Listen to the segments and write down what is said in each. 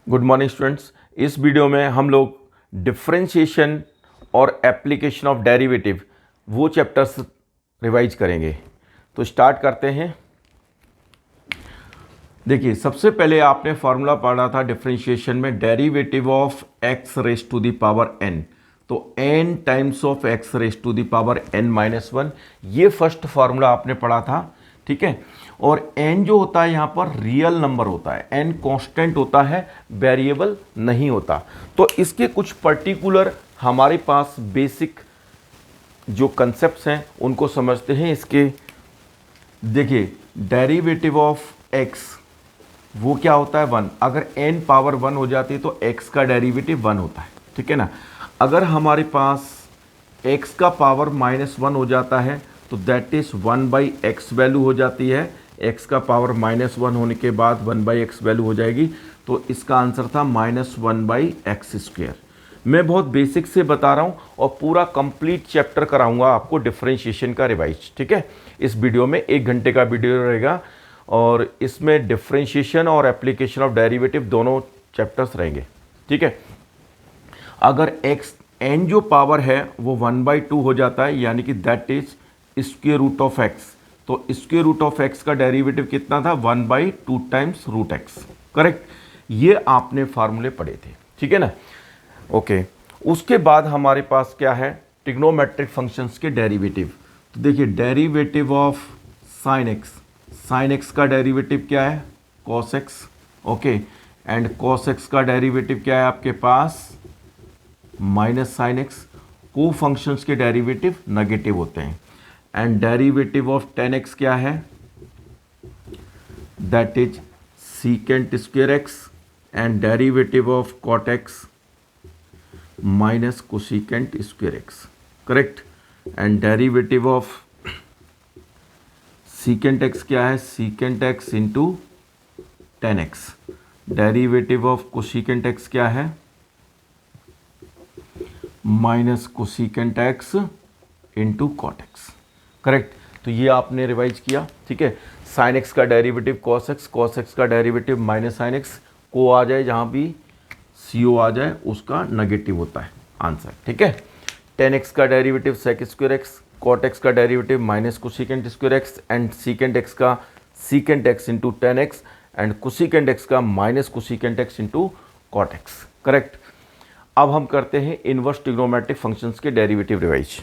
Good morning students. इस video में हम लोग डिफरेंशिएशन और एप्लीकेशन ऑफ डेरिवेटिव वो चैप्टर्स रिवाइज करेंगे। तो स्टार्ट करते हैं। देखिए, सबसे पहले आपने फॉर्मूला पढ़ा था डिफरेंशिएशन में, derivative of x raise to the power n. तो n times of x raise to the power n minus one, ये फर्स्ट फॉर्मूला आपने पढ़ा था। ठीक है। और n जो होता है यहाँ पर रियल नंबर होता है, n कांस्टेंट होता है, वेरिएबल नहीं होता। तो इसके कुछ पर्टिकुलर हमारे पास बेसिक जो कंसेप्ट्स हैं उनको समझते हैं। इसके देखिए, डेरिवेटिव ऑफ x वो क्या होता है, 1। अगर n पावर 1 हो जाती है तो x का डेरिवेटिव 1 होता है। ठीक है ना। अगर हमारे पास x का पावर -1 हो जाता है तो दैट इज 1/x वैल्यू हो जाती है। x का पावर -1 होने के बाद 1/x वैल्यू हो जाएगी। तो इसका आंसर था -1/x²। मैं बहुत बेसिक से बता रहा हूँ और पूरा कंप्लीट चैप्टर कराऊंगा आपको डिफरेंशिएशन का रिवाइज। ठीक है। इस वीडियो में 1 घंटे का वीडियो रहेगा और इसमें डिफरेंशिएशन और एप्लीकेशन ऑफ डेरिवेटिव दोनों चैप्टर्स रहेंगे। ठीक है। अगर n जो पावर है वो 1/2 हो जाता है, यानी कि that is square root of x। तो स्क्वायर रूट ऑफ x का डेरिवेटिव कितना था, 1/2 टाइम्स रूट x। करेक्ट। ये आपने फार्मूले पढ़े थे। ठीक है ना। ओके। उसके बाद हमारे पास क्या है, ट्रिग्नोमेट्रिक फंक्शंस के डेरिवेटिव। तो देखिए, derivative of sine x, sine x का डेरिवेटिव क्या है, cos x। Okay. And cos x का डेरिवेटिव क्या है आपके पास, minus sine x. Co functions के डेरिवेटिव नेगेटिव होते हैं। And derivative of tan x क्या है, that is secant square x. And derivative of cot x minus cosecant square x. Correct. And derivative of secant x क्या है, secant x into tan x. Derivative of cosecant x क्या है, minus cosecant x into cot x. Correct. तो ये आपने revise किया। ठीक है। साइन एक्स का derivative cos x, cos x का डेरिवेटिव माइनस साइन एक्स। को आ जाए जहां भी सी आ जाए उसका नेगेटिव होता है आंसर। ठीक है। टेन एक्स का derivative sec square x, cot x का derivative minus cosecant square x. And secant x का secant x into tan x. And cosecant x का minus cosecant x into cot x. Correct. अब हम करते हैं inverse trigonometric functions के derivative revise.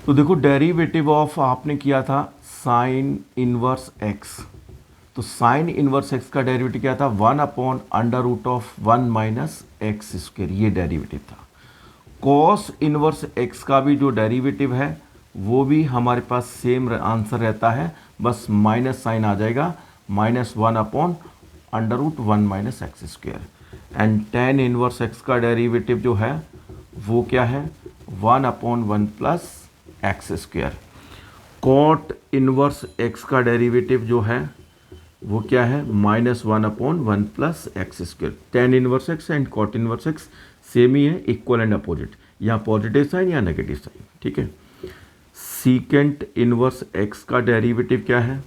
तो देखो, डेरिवेटिव ऑफ आपने किया था साइन इनवर्स एक्स। तो साइन इनवर्स एक्स का डेरिवेटिव क्या था, 1/√1 माइनस एक्स स्क्वायर, ये डेरिवेटिव था। कॉस इनवर्स एक्स का भी जो डेरिवेटिव है वो भी हमारे पास सेम आंसर रहता है, बस माइनस साइन आ जाएगा, -1/√1 minus x square. And tan inverse x का डेरिवेटिव जो है वो क्या है, 1/1 plus x square. Cot inverse x का डेरिवेटिव जो है वो क्या है, -1/1 plus x square. Tan inverse x and cot inverse x same ही है, इक्वल एंड अपोजिट, यहाँ पॉजिटिव साइन या नेगेटिव साइन। ठीक है। सीकेंट इनवर्स एक्स का डेरिवेटिव क्या है,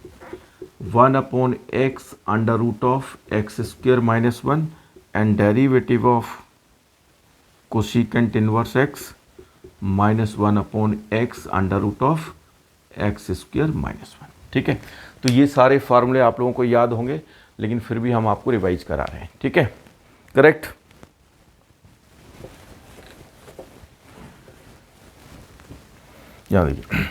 1/x √x square minus 1। And derivative of cosecant inverse x -1/x √x square minus 1। ठीक है। तो ये सारे फार्मूले आप लोगों को याद होंगे, लेकिन फिर भी हम आपको रिवाइज करा रहे हैं। ठीक है। करेक्ट। याद रखिए।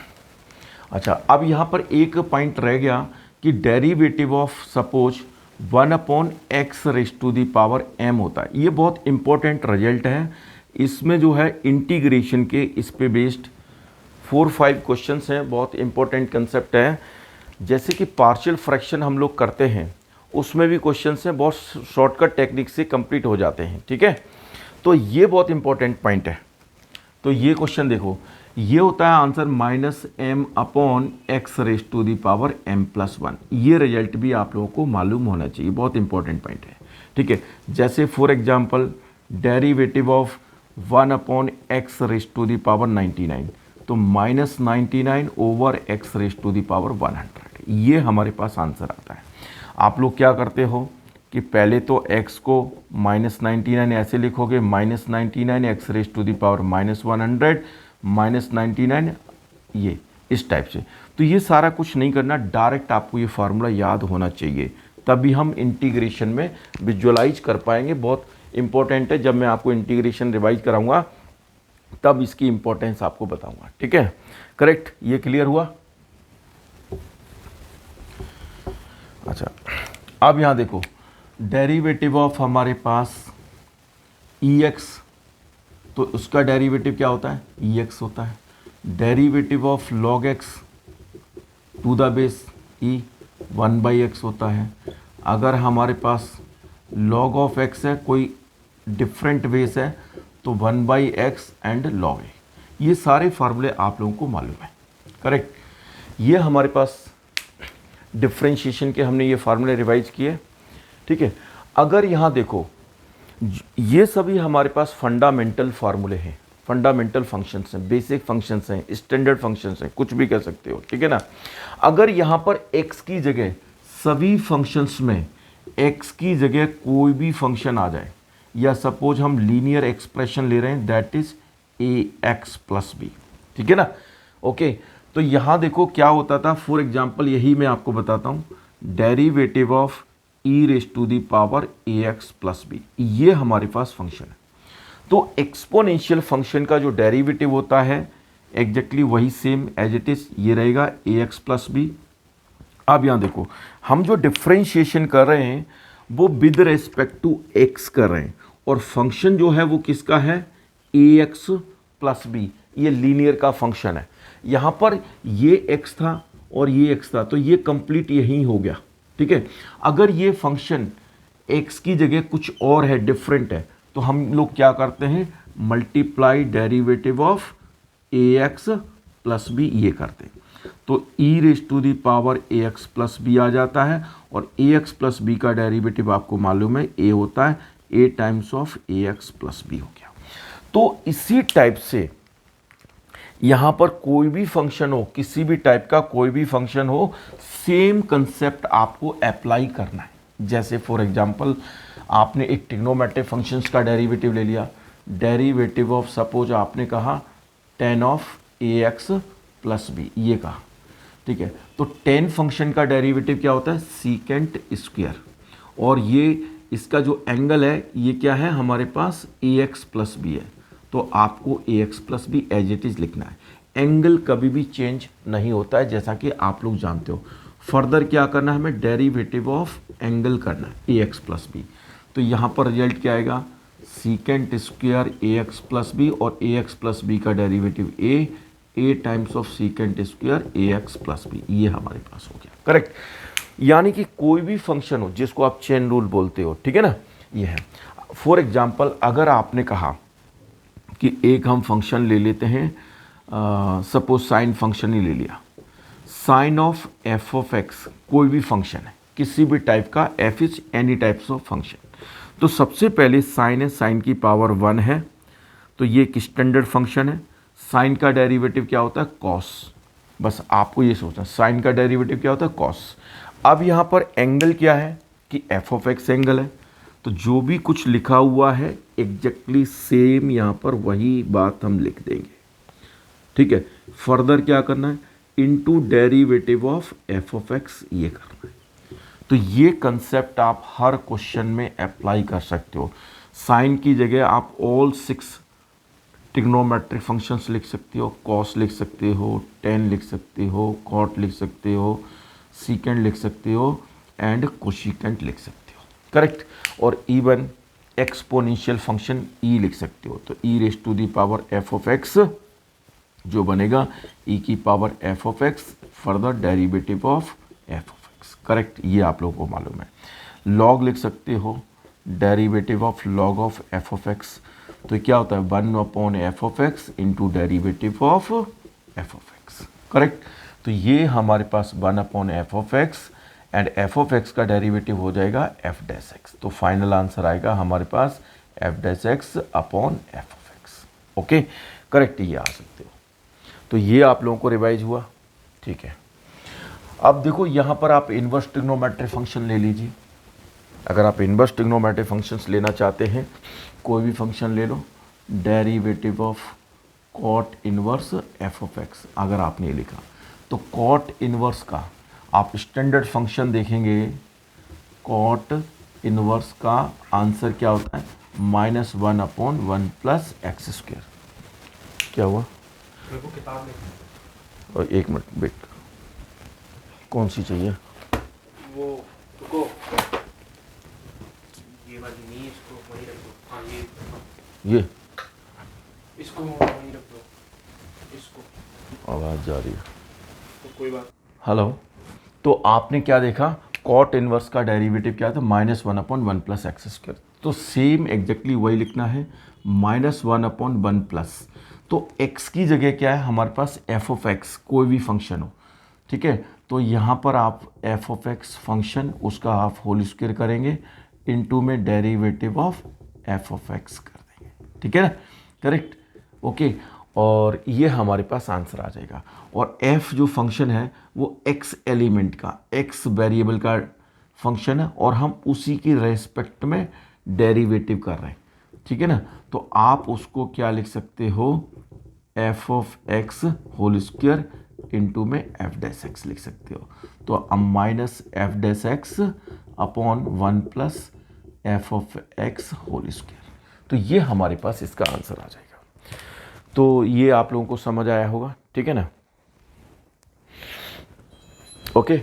अच्छा, अब यहाँ पर एक पॉइंट रह गया कि derivative of suppose 1/x raise to the power m होता है। ये बहुत इंपॉर्टेंट रिजल्ट है। इसमें जो है इंटीग्रेशन के इस पे बेस्ड 4-5 क्वेश्चंस हैं, बहुत इंपॉर्टेंट कंसेप्ट है। जैसे कि पार्शियल फ्रैक्शन हम लोग करते हैं, उसमें भी क्वेश्चंस हैं, बहुत शॉर्टकट टेक्निक से कंप्लीट हो जाते हैं। ठीक है। तो ये बहुत इंपॉर्टेंट पॉइंट है। तो ये क्वेश्चन देखो, ये होता है answer -m/x raise to the power m+1। ये रिजल्ट भी आप लोगों को मालूम होना चाहिए, बहुत इंपॉर्टेंट पॉइंट है। ठीक है। जैसे for example derivative of 1/x raise to the power 99। तो -99 over x raise to the power 100, ये हमारे पास आंसर आता है। आप लोग क्या करते हो कि पहले तो x को -99 ऐसे लिखोगे, -99 x raise to the power -100 -99, ये इस टाइप से। तो ये सारा कुछ नहीं करना, डायरेक्ट आपको ये फार्मूला याद होना चाहिए, तभी हम इंटीग्रेशन में विजुअलाइज कर पाएंगे। बहुत इंपॉर्टेंट है, जब मैं आपको इंटीग्रेशन रिवाइज कराऊंगा तब इसकी इंपॉर्टेंस आपको बताऊंगा, ठीक है। करेक्ट, ये क्लियर हुआ। अच्छा, अब यहां देखो, डेरिवेटिव ऑफ हमारे पास EX, तो उसका डेरिवेटिव क्या होता है, EX होता है। Derivative of log x to the base E 1/x होता है। अगर हमारे पास log ऑफ x है, कोई डिफरेंट बेस है, तो 1/x एंड log a। ये सारे फार्मूले आप लोगों को मालूम है, करेक्ट। ये हमारे पास डिफरेंशिएशन के हमने ये फार्मूले रिवाइज किए, ठीक है। अगर यहाँ देखो, ये सभी हमारे पास फंडामेंटल फार्मूले हैं, फंडामेंटल फंक्शंस हैं, बेसिक फंक्शंस हैं, स्टैंडर्ड फंक्शंस हैं, कुछ भी कह सकते हो, ठीक है ना। अगर यहाँ पर x की जगह, सभी फंक्शंस में x की जगह कोई भी फंक्शन आ जाए, या सपोज हम लीनियर एक्सप्रेशन ले रहे हैं, that is ax plus b, ठीक है ना। ओके, तो यहाँ देखो क्या होता था, फॉर एग्जाम्पल यही मैं आपको बताता हूँ, derivative of e raise to the power ax plus b, ये हमारे पास फंक्शन है। तो एक्सपोनेंशियल फंक्शन का जो डेरिवेटिव होता है एग्जैक्टली वही सेम एज इट इज, ये रहेगा ax प्लस बी। अब यहाँ देखो, हम जो डिफ्रेंशिएशन कर रहे हैं वो विद रेस्पेक्ट टू x कर रहे हैं, और फंक्शन जो है वो किसका है, ax प्लस बी, ये लीनियर का फंक्शन है। यहाँ पर ये x था और ये x था, तो ये कंप्लीट यही हो गया, ठीक है। अगर ये फंक्शन x की जगह कुछ और है, डिफरेंट है, तो हम लोग क्या करते हैं, multiply derivative of ax plus b, ये करते हैं। तो e raise to the power ax plus b आ जाता है, और ax प्लस बी का डेरिवेटिव आपको मालूम है a होता है, a times of ax plus b हो गया। तो इसी टाइप से यहाँ पर कोई भी फंक्शन हो, किसी भी टाइप का कोई भी फंक्शन हो, सेम कंसेप्ट आपको अप्लाई करना है। जैसे फॉर एग्जांपल आपने एक ट्रिग्नोमेट्रिक फंक्शंस का डेरिवेटिव ले लिया, डेरिवेटिव ऑफ सपोज आपने कहा tan of ax plus b, ये कहा, ठीक है। तो tan फंक्शन का डेरिवेटिव क्या होता है, सीकेंट स्क्वायर, और ये इसका जो एंगल है ये क्या है हमारे पास, ax प्लस बी है, तो आपको ax plus b as it is लिखना है। एंगल कभी भी चेंज नहीं होता है, जैसा कि आप लोग जानते हो। फर्दर क्या करना है, हमें डेरिवेटिव ऑफ एंगल करना है ax प्लस बी। तो यहाँ पर रिजल्ट क्या आएगा, secant square ax plus b, और ax प्लस बी का derivative a times of secant square ax plus b, ये हमारे पास हो गया, करेक्ट। यानी कि कोई भी फंक्शन हो जिसको आप चेन रूल बोलते हो, ठीक है ना, ये है। फॉर एग्जाम्पल अगर आपने कहा कि एक हम फंक्शन ले लेते हैं, सपोज साइन फंक्शन ही ले लिया, sine of f of x, कोई भी फंक्शन है किसी भी टाइप का, f is any types of function. तो सबसे पहले साइन है, साइन की पावर 1 है, तो ये एक स्टैंडर्ड फंक्शन है। साइन का डेरिवेटिव क्या होता है, कॉस, बस आपको ये सोचना, साइन का डेरिवेटिव क्या होता है, कॉस। अब यहाँ पर एंगल क्या है कि एफ ऑफ एक्स एंगल है, तो जो भी कुछ लिखा हुआ है एग्जैक्टली सेम यहाँ पर वही बात हम लिख देंगे, ठीक है। फर्दर क्या करना है, into derivative of f of x, ये करना है। तो ये कंसेप्ट आप हर क्वेश्चन में अप्लाई कर सकते हो। साइन की जगह आप ऑल 6 ट्रिग्नोमेट्रिक फंक्शंस लिख सकते हो, कॉस लिख सकते हो, टेन लिख सकते हो, कॉट लिख सकते हो, सीकेंट लिख सकते हो, एंड कोशिकेंट लिख सकते हो, करेक्ट। और इवन एक्सपोनेंशियल फंक्शन ई लिख सकते हो, तो e raise to the power f of x जो बनेगा ई की power f of x, further derivative of f of x, correct, ये आप लोगों को मालूम है। लॉग लिख सकते हो, derivative of log of f of x, तो क्या होता है 1 upon f of x into derivative of f of x, correct. तो ये हमारे पास 1 upon f of x, and f of x का डेरिवेटिव हो जाएगा एफ डैश एक्स। तो फाइनल आंसर आएगा हमारे पास f dash x upon f of x, okay, correct, ये आ सकते हो। तो ये आप लोगों को रिवाइज हुआ, ठीक है। अब देखो यहाँ पर आप इन्वर्स ट्रिग्नोमेट्रिक फंक्शन ले लीजिए। अगर आप इन्वर्स ट्रिग्नोमेट्रिक फंक्शंस लेना चाहते हैं, कोई भी फंक्शन ले लो, derivative of cot inverse f of x, अगर आपने लिखा तो कॉट इन्वर्स का आप स्टैंडर्ड फंक्शन देखेंगे, कॉट इन्वर्स का आंसर क्या होता है, -1/1 प्लस एक्स स्क्वायर। क्या हुआ? मेरे को किताब लेनी और एक मिनट वेट, कौन सी चाहिए? वो रुको, ये वाली नहीं, इसको वहीं रख दो। हाँ ये इसको वहीं रख दो, इसको। आवाज़ जा रही है, तो कोई बात। हेलो। तो आपने क्या देखा, कॉट इनवर्स का डेरिवेटिव क्या था, -1/1 प्लस एक्स स्क्वायर। तो सेम एग्जैक्टली वही लिखना है, -1/1 प्लस, तो x की जगह क्या है हमारे पास, f ऑफ x, कोई भी फंक्शन हो, ठीक है। तो यहाँ पर आप f ऑफ x फंक्शन, उसका आप होल स्क्वायर करेंगे, इनटू में derivative of f of x कर देंगे, ठीक है ना, करेक्ट, ओके। और ये हमारे पास आंसर आ जाएगा। और f जो फंक्शन है वो x एलिमेंट का, x वेरिएबल का फंक्शन है, और हम उसी की रेस्पेक्ट में डेरिवेटिव कर रहे हैं, ठीक है ना। तो आप उसको क्या लिख सकते हो, f of x whole square into में f डैश x लिख सकते हो। तो अब minus f dash x upon 1 plus f of x whole square. तो ये हमारे पास इसका आंसर आ जाएगा। तो ये आप लोगों को समझ आया होगा, ठीक है ना, ओके।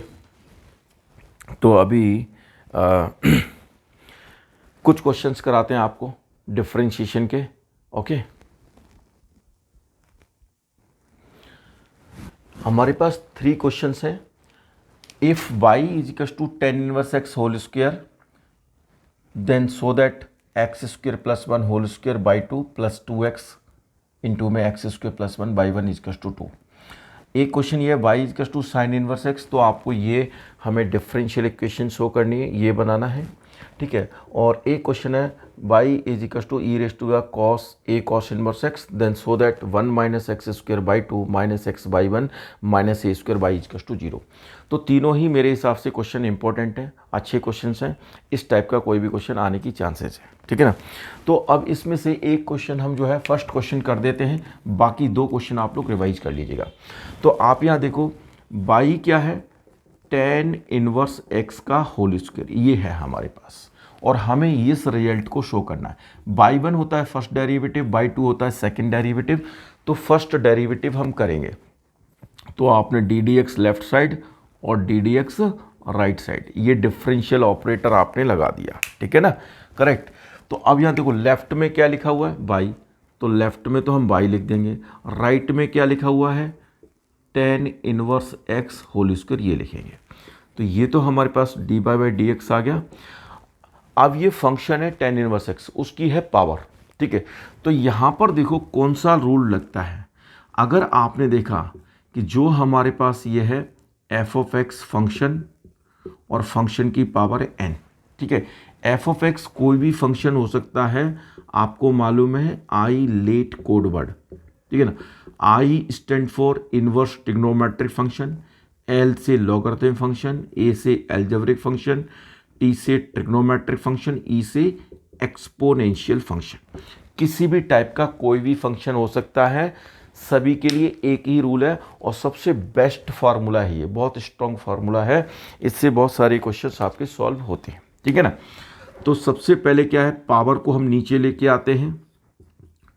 तो अभी कुछ क्वेश्चंस कराते हैं आपको डिफरेंशिएशन के, ओके। हमारे पास 3 क्वेश्चंस हैं। If y is equal to tan inverse x whole square, then so that x square plus 1 whole square by 2 plus 2x into में x square plus 1 by 1 is equal to 2। एक question ये y is equal to sine inverse x, तो आपको ये हमें differential equation show करनी है, ये बनाना है, ठीक है। और एक क्वेश्चन है y is equal to e raise to cos a cos inverse x, then so that 1 minus x square by 2 minus x by 1 minus a square by is equal to 0। तो तीनों ही मेरे हिसाब से क्वेश्चन इंपॉर्टेंट हैं, अच्छे question हैं, इस type का कोई भी क्वेश्चन आने की चांसेस है, ठीक है ना। तो अब इसमें से एक क्वेश्चन हम जो है फर्स्ट क्वेश्चन कर देते हैं, बाकी 2 क्वेश्चन आप लोग रिवाइज कर लीजिएगा। तो आप यहाँ देखो, y क्या है, tan इनवर्स x का होल स्क्वायर, ये है हमारे पास, और हमें इस रिजल्ट को शो करना है। बाई 1 होता है फर्स्ट डेरिवेटिव, बाई 2 होता है सेकंड डेरिवेटिव। तो फर्स्ट डेरिवेटिव हम करेंगे, तो आपने d d x left side और d d x right side, ये डिफरेंशियल ऑपरेटर आपने लगा दिया, ठीक है ना, करेक्ट। तो अब यहाँ देखो लेफ्ट में क्या लिखा हुआ है, बाई, तो लेफ्ट में तो हम बाई लिख देंगे, राइट में क्या लिखा हुआ है, tan inverse x whole square, ये लिखेंगे। तो ये तो हमारे पास डी बाई डी एक्स आ गया। अब ये फंक्शन है tan इनवर्स x, उसकी है पावर, ठीक है। तो यहाँ पर देखो कौन सा रूल लगता है। अगर आपने देखा कि जो हमारे पास ये है f ऑफ x फंक्शन, और फंक्शन की पावर है n, ठीक है। f ऑफ x कोई भी फंक्शन हो सकता है, आपको मालूम है आई लेट कोड वर्ड, ठीक है ना। I stand for inverse trigonometric function, L से लॉगरिथम फंक्शन, A से एल्जेब्रिक फंक्शन, T से ट्रिग्नोमेट्रिक फंक्शन, E से एक्सपोनेंशियल फंक्शन। किसी भी टाइप का कोई भी फंक्शन हो सकता है, सभी के लिए एक ही रूल है, और सबसे बेस्ट फार्मूला है ये, बहुत स्ट्रॉन्ग फार्मूला है, इससे बहुत सारे क्वेश्चंस आपके सॉल्व होते हैं, ठीक है ना। तो सबसे पहले क्या है, पावर को हम नीचे लेके आते हैं,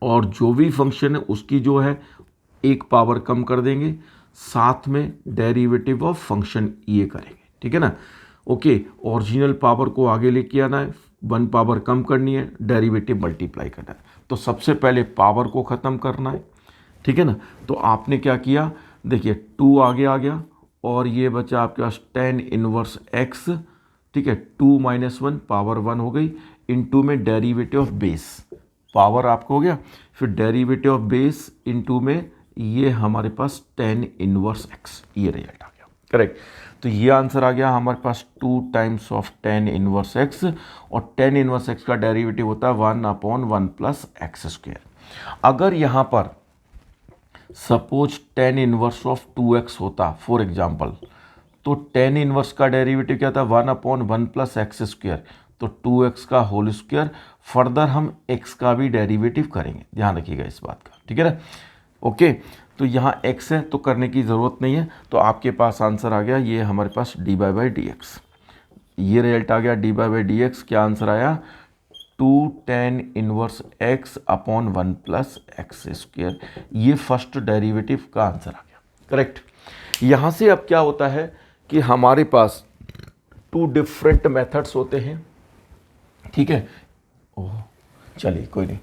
और जो भी फंक्शन है उसकी जो है एक पावर कम कर देंगे, साथ में डेरिवेटिव ऑफ फंक्शन ये करेंगे, ठीक है ना, ओके। ओरिजिनल पावर को आगे लेके आना है, 1 पावर कम करनी है, डेरिवेटिव मल्टीप्लाई करना है। तो सबसे पहले पावर को ख़त्म करना है, ठीक है ना। तो आपने क्या किया, देखिए 2 आगे आ गया, और ये बचा आपके पास tan इनवर्स x, ठीक है, 2 माइनस 1 पावर 1 हो गई, इनटू में डेरिवेटिव ऑफ बेस, पावर आपको हो गया, फिर डेरिवेटिव ऑफ बेस इनटू में ये हमारे पास tan इनवर्स x, ये रिजल्ट आ गया, करेक्ट। तो ये आंसर आ गया हमारे पास 2 times of tan inverse x, और tan इनवर्स x का डेरिवेटिव होता है 1/1 प्लस एक्स स्क्वायर। अगर यहाँ पर suppose tan inverse of 2x होता फॉर एग्जाम्पल, तो टेन इनवर्स का डेरिवेटिव क्या था 1/1 प्लस एक्स स्क्वायर, तो 2x का होल स्क्वायर। फर्दर हम x का भी डेरिवेटिव करेंगे, ध्यान रखिएगा इस बात का, ठीक है ना। ओके, तो यहाँ x है तो करने की ज़रूरत नहीं है, तो आपके पास आंसर आ गया, ये हमारे पास dy/dx, ये रिजल्ट आ गया dy/dx। क्या आंसर आया 2 tan inverse x upon 1 plus x square, ये फर्स्ट डेरिवेटिव का आंसर आ गया, करेक्ट। यहाँ से अब क्या होता है कि हमारे पास 2 डिफरेंट मेथड्स होते हैं, ठीक है। ओह चलिए कोई नहीं,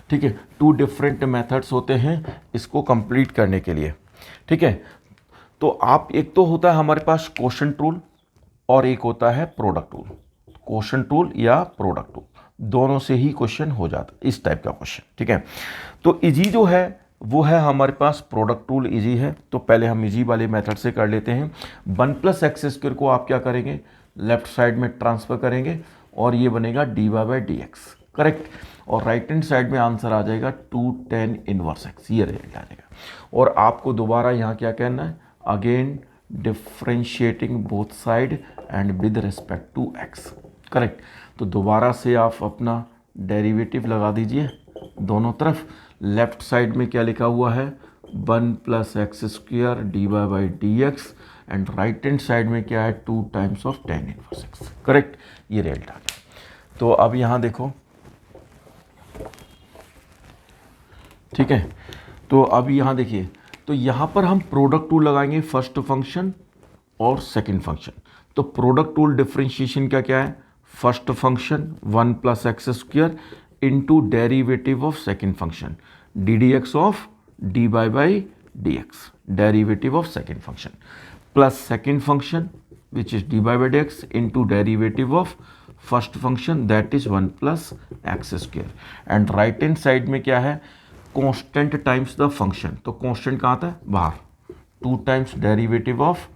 ठीक है, 2 डिफरेंट मेथड्स होते हैं इसको कंप्लीट करने के लिए, ठीक है। तो आप, एक तो होता है हमारे पास क्वोशंट रूल और एक होता है प्रोडक्ट रूल। क्वोशंट रूल या प्रोडक्ट रूल, दोनों से ही क्वेश्चन हो जाता है, इस टाइप का क्वेश्चन, ठीक है। तो इजी जो है वो है हमारे पास प्रोडक्ट रूल, इजी है। तो पहले हम इजी वाले मेथड से कर लेते हैं। 1 प्लस एक्स स्क्वायर को आप क्या करेंगे, लेफ्ट साइड में ट्रांसफर करेंगे और ये बनेगा dy/dx, करेक्ट। और राइट हैंड साइड में आंसर आ जाएगा 2 tan इनवर्स x, ये रिजल्ट आ जाएगा। और आपको दोबारा यहाँ क्या कहना है, again differentiating both side and with respect to x, correct. तो दोबारा से आप अपना डेरिवेटिव लगा दीजिए दोनों तरफ। लेफ्ट साइड में क्या लिखा हुआ है 1 plus x square dy/dx, and right hand side में क्या है 2 times of tan inverse x, correct. ये रिजल्ट आ गया। तो अब यहाँ देखो, ठीक है, तो अब यहाँ देखिए, तो यहाँ पर हम प्रोडक्ट टूल लगाएंगे, फर्स्ट फंक्शन और सेकंड फंक्शन। तो प्रोडक्ट टूल डिफरेंशिएशन क्या क्या है, first function 1 plus x square into derivative of second function ddx of dy/dx, derivative of second function, plus second function which is dy/dx into derivative of first function that is 1 plus x square. And right hand side में क्या है, constant times the function, तो constant कहाँ आता है बाहर, 2 times derivative of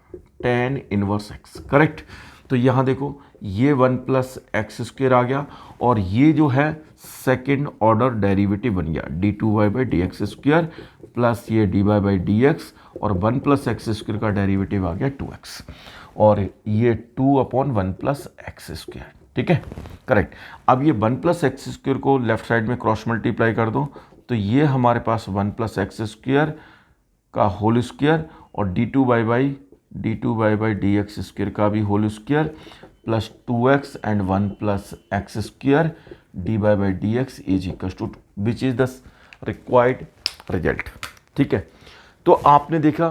tan inverse x, correct. तो यहाँ देखो ये 1 प्लस एक्स स्क्वायर आ गया और ये जो है सेकेंड ऑर्डर डेरिवेटिव बन गया d2y/dx स्क्वायर प्लस ये dy/dx, और 1 प्लस एक्स स्क्वायर का डेरिवेटिव आ गया 2x, और ये 2/1 प्लस एक्स स्क्वायर, ठीक है, करेक्ट। अब ये 1 प्लस एक्स स्क्वायर को लेफ्ट साइड में क्रॉस मल्टीप्लाई कर दो, तो ये हमारे पास 1 प्लस एक्स स्क्वायर का होल स्क्वायर और d2y/dx स्क्वायर का भी whole square plus 2x and 1 plus x square dy/dx is equal to which is the required result, ठीक है। तो आपने देखा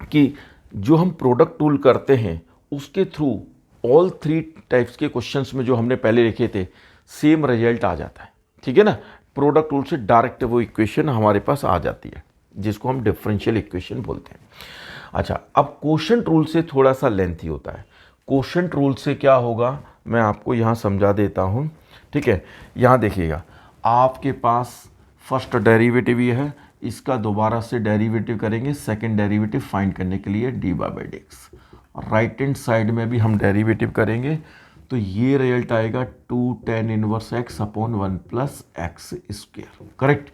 कि जो हम प्रोडक्ट टूल करते हैं उसके थ्रू ऑल 3 टाइप्स के क्वेश्चंस में जो हमने पहले लिखे थे सेम रिजल्ट आ जाता है, ठीक है ना। प्रोडक्ट टूल से डायरेक्ट वो इक्वेशन हमारे पास आ जाती है जिसको हम डिफरेंशियल इक्वेशन बोलते हैं। अच्छा, अब क्वोशंट रूल से थोड़ा सा लेंथी होता है। क्वोशंट रूल से क्या होगा मैं आपको यहाँ समझा देता हूँ, ठीक है। यहाँ देखिएगा, आपके पास फर्स्ट डेरिवेटिव ये है, इसका दोबारा से डेरिवेटिव करेंगे सेकंड डेरिवेटिव फाइंड करने के लिए dy/dx। राइट हैंड साइड में भी हम डेरिवेटिव करेंगे, तो ये रिजल्ट आएगा 2 tan inverse x upon 1 plus x square, correct.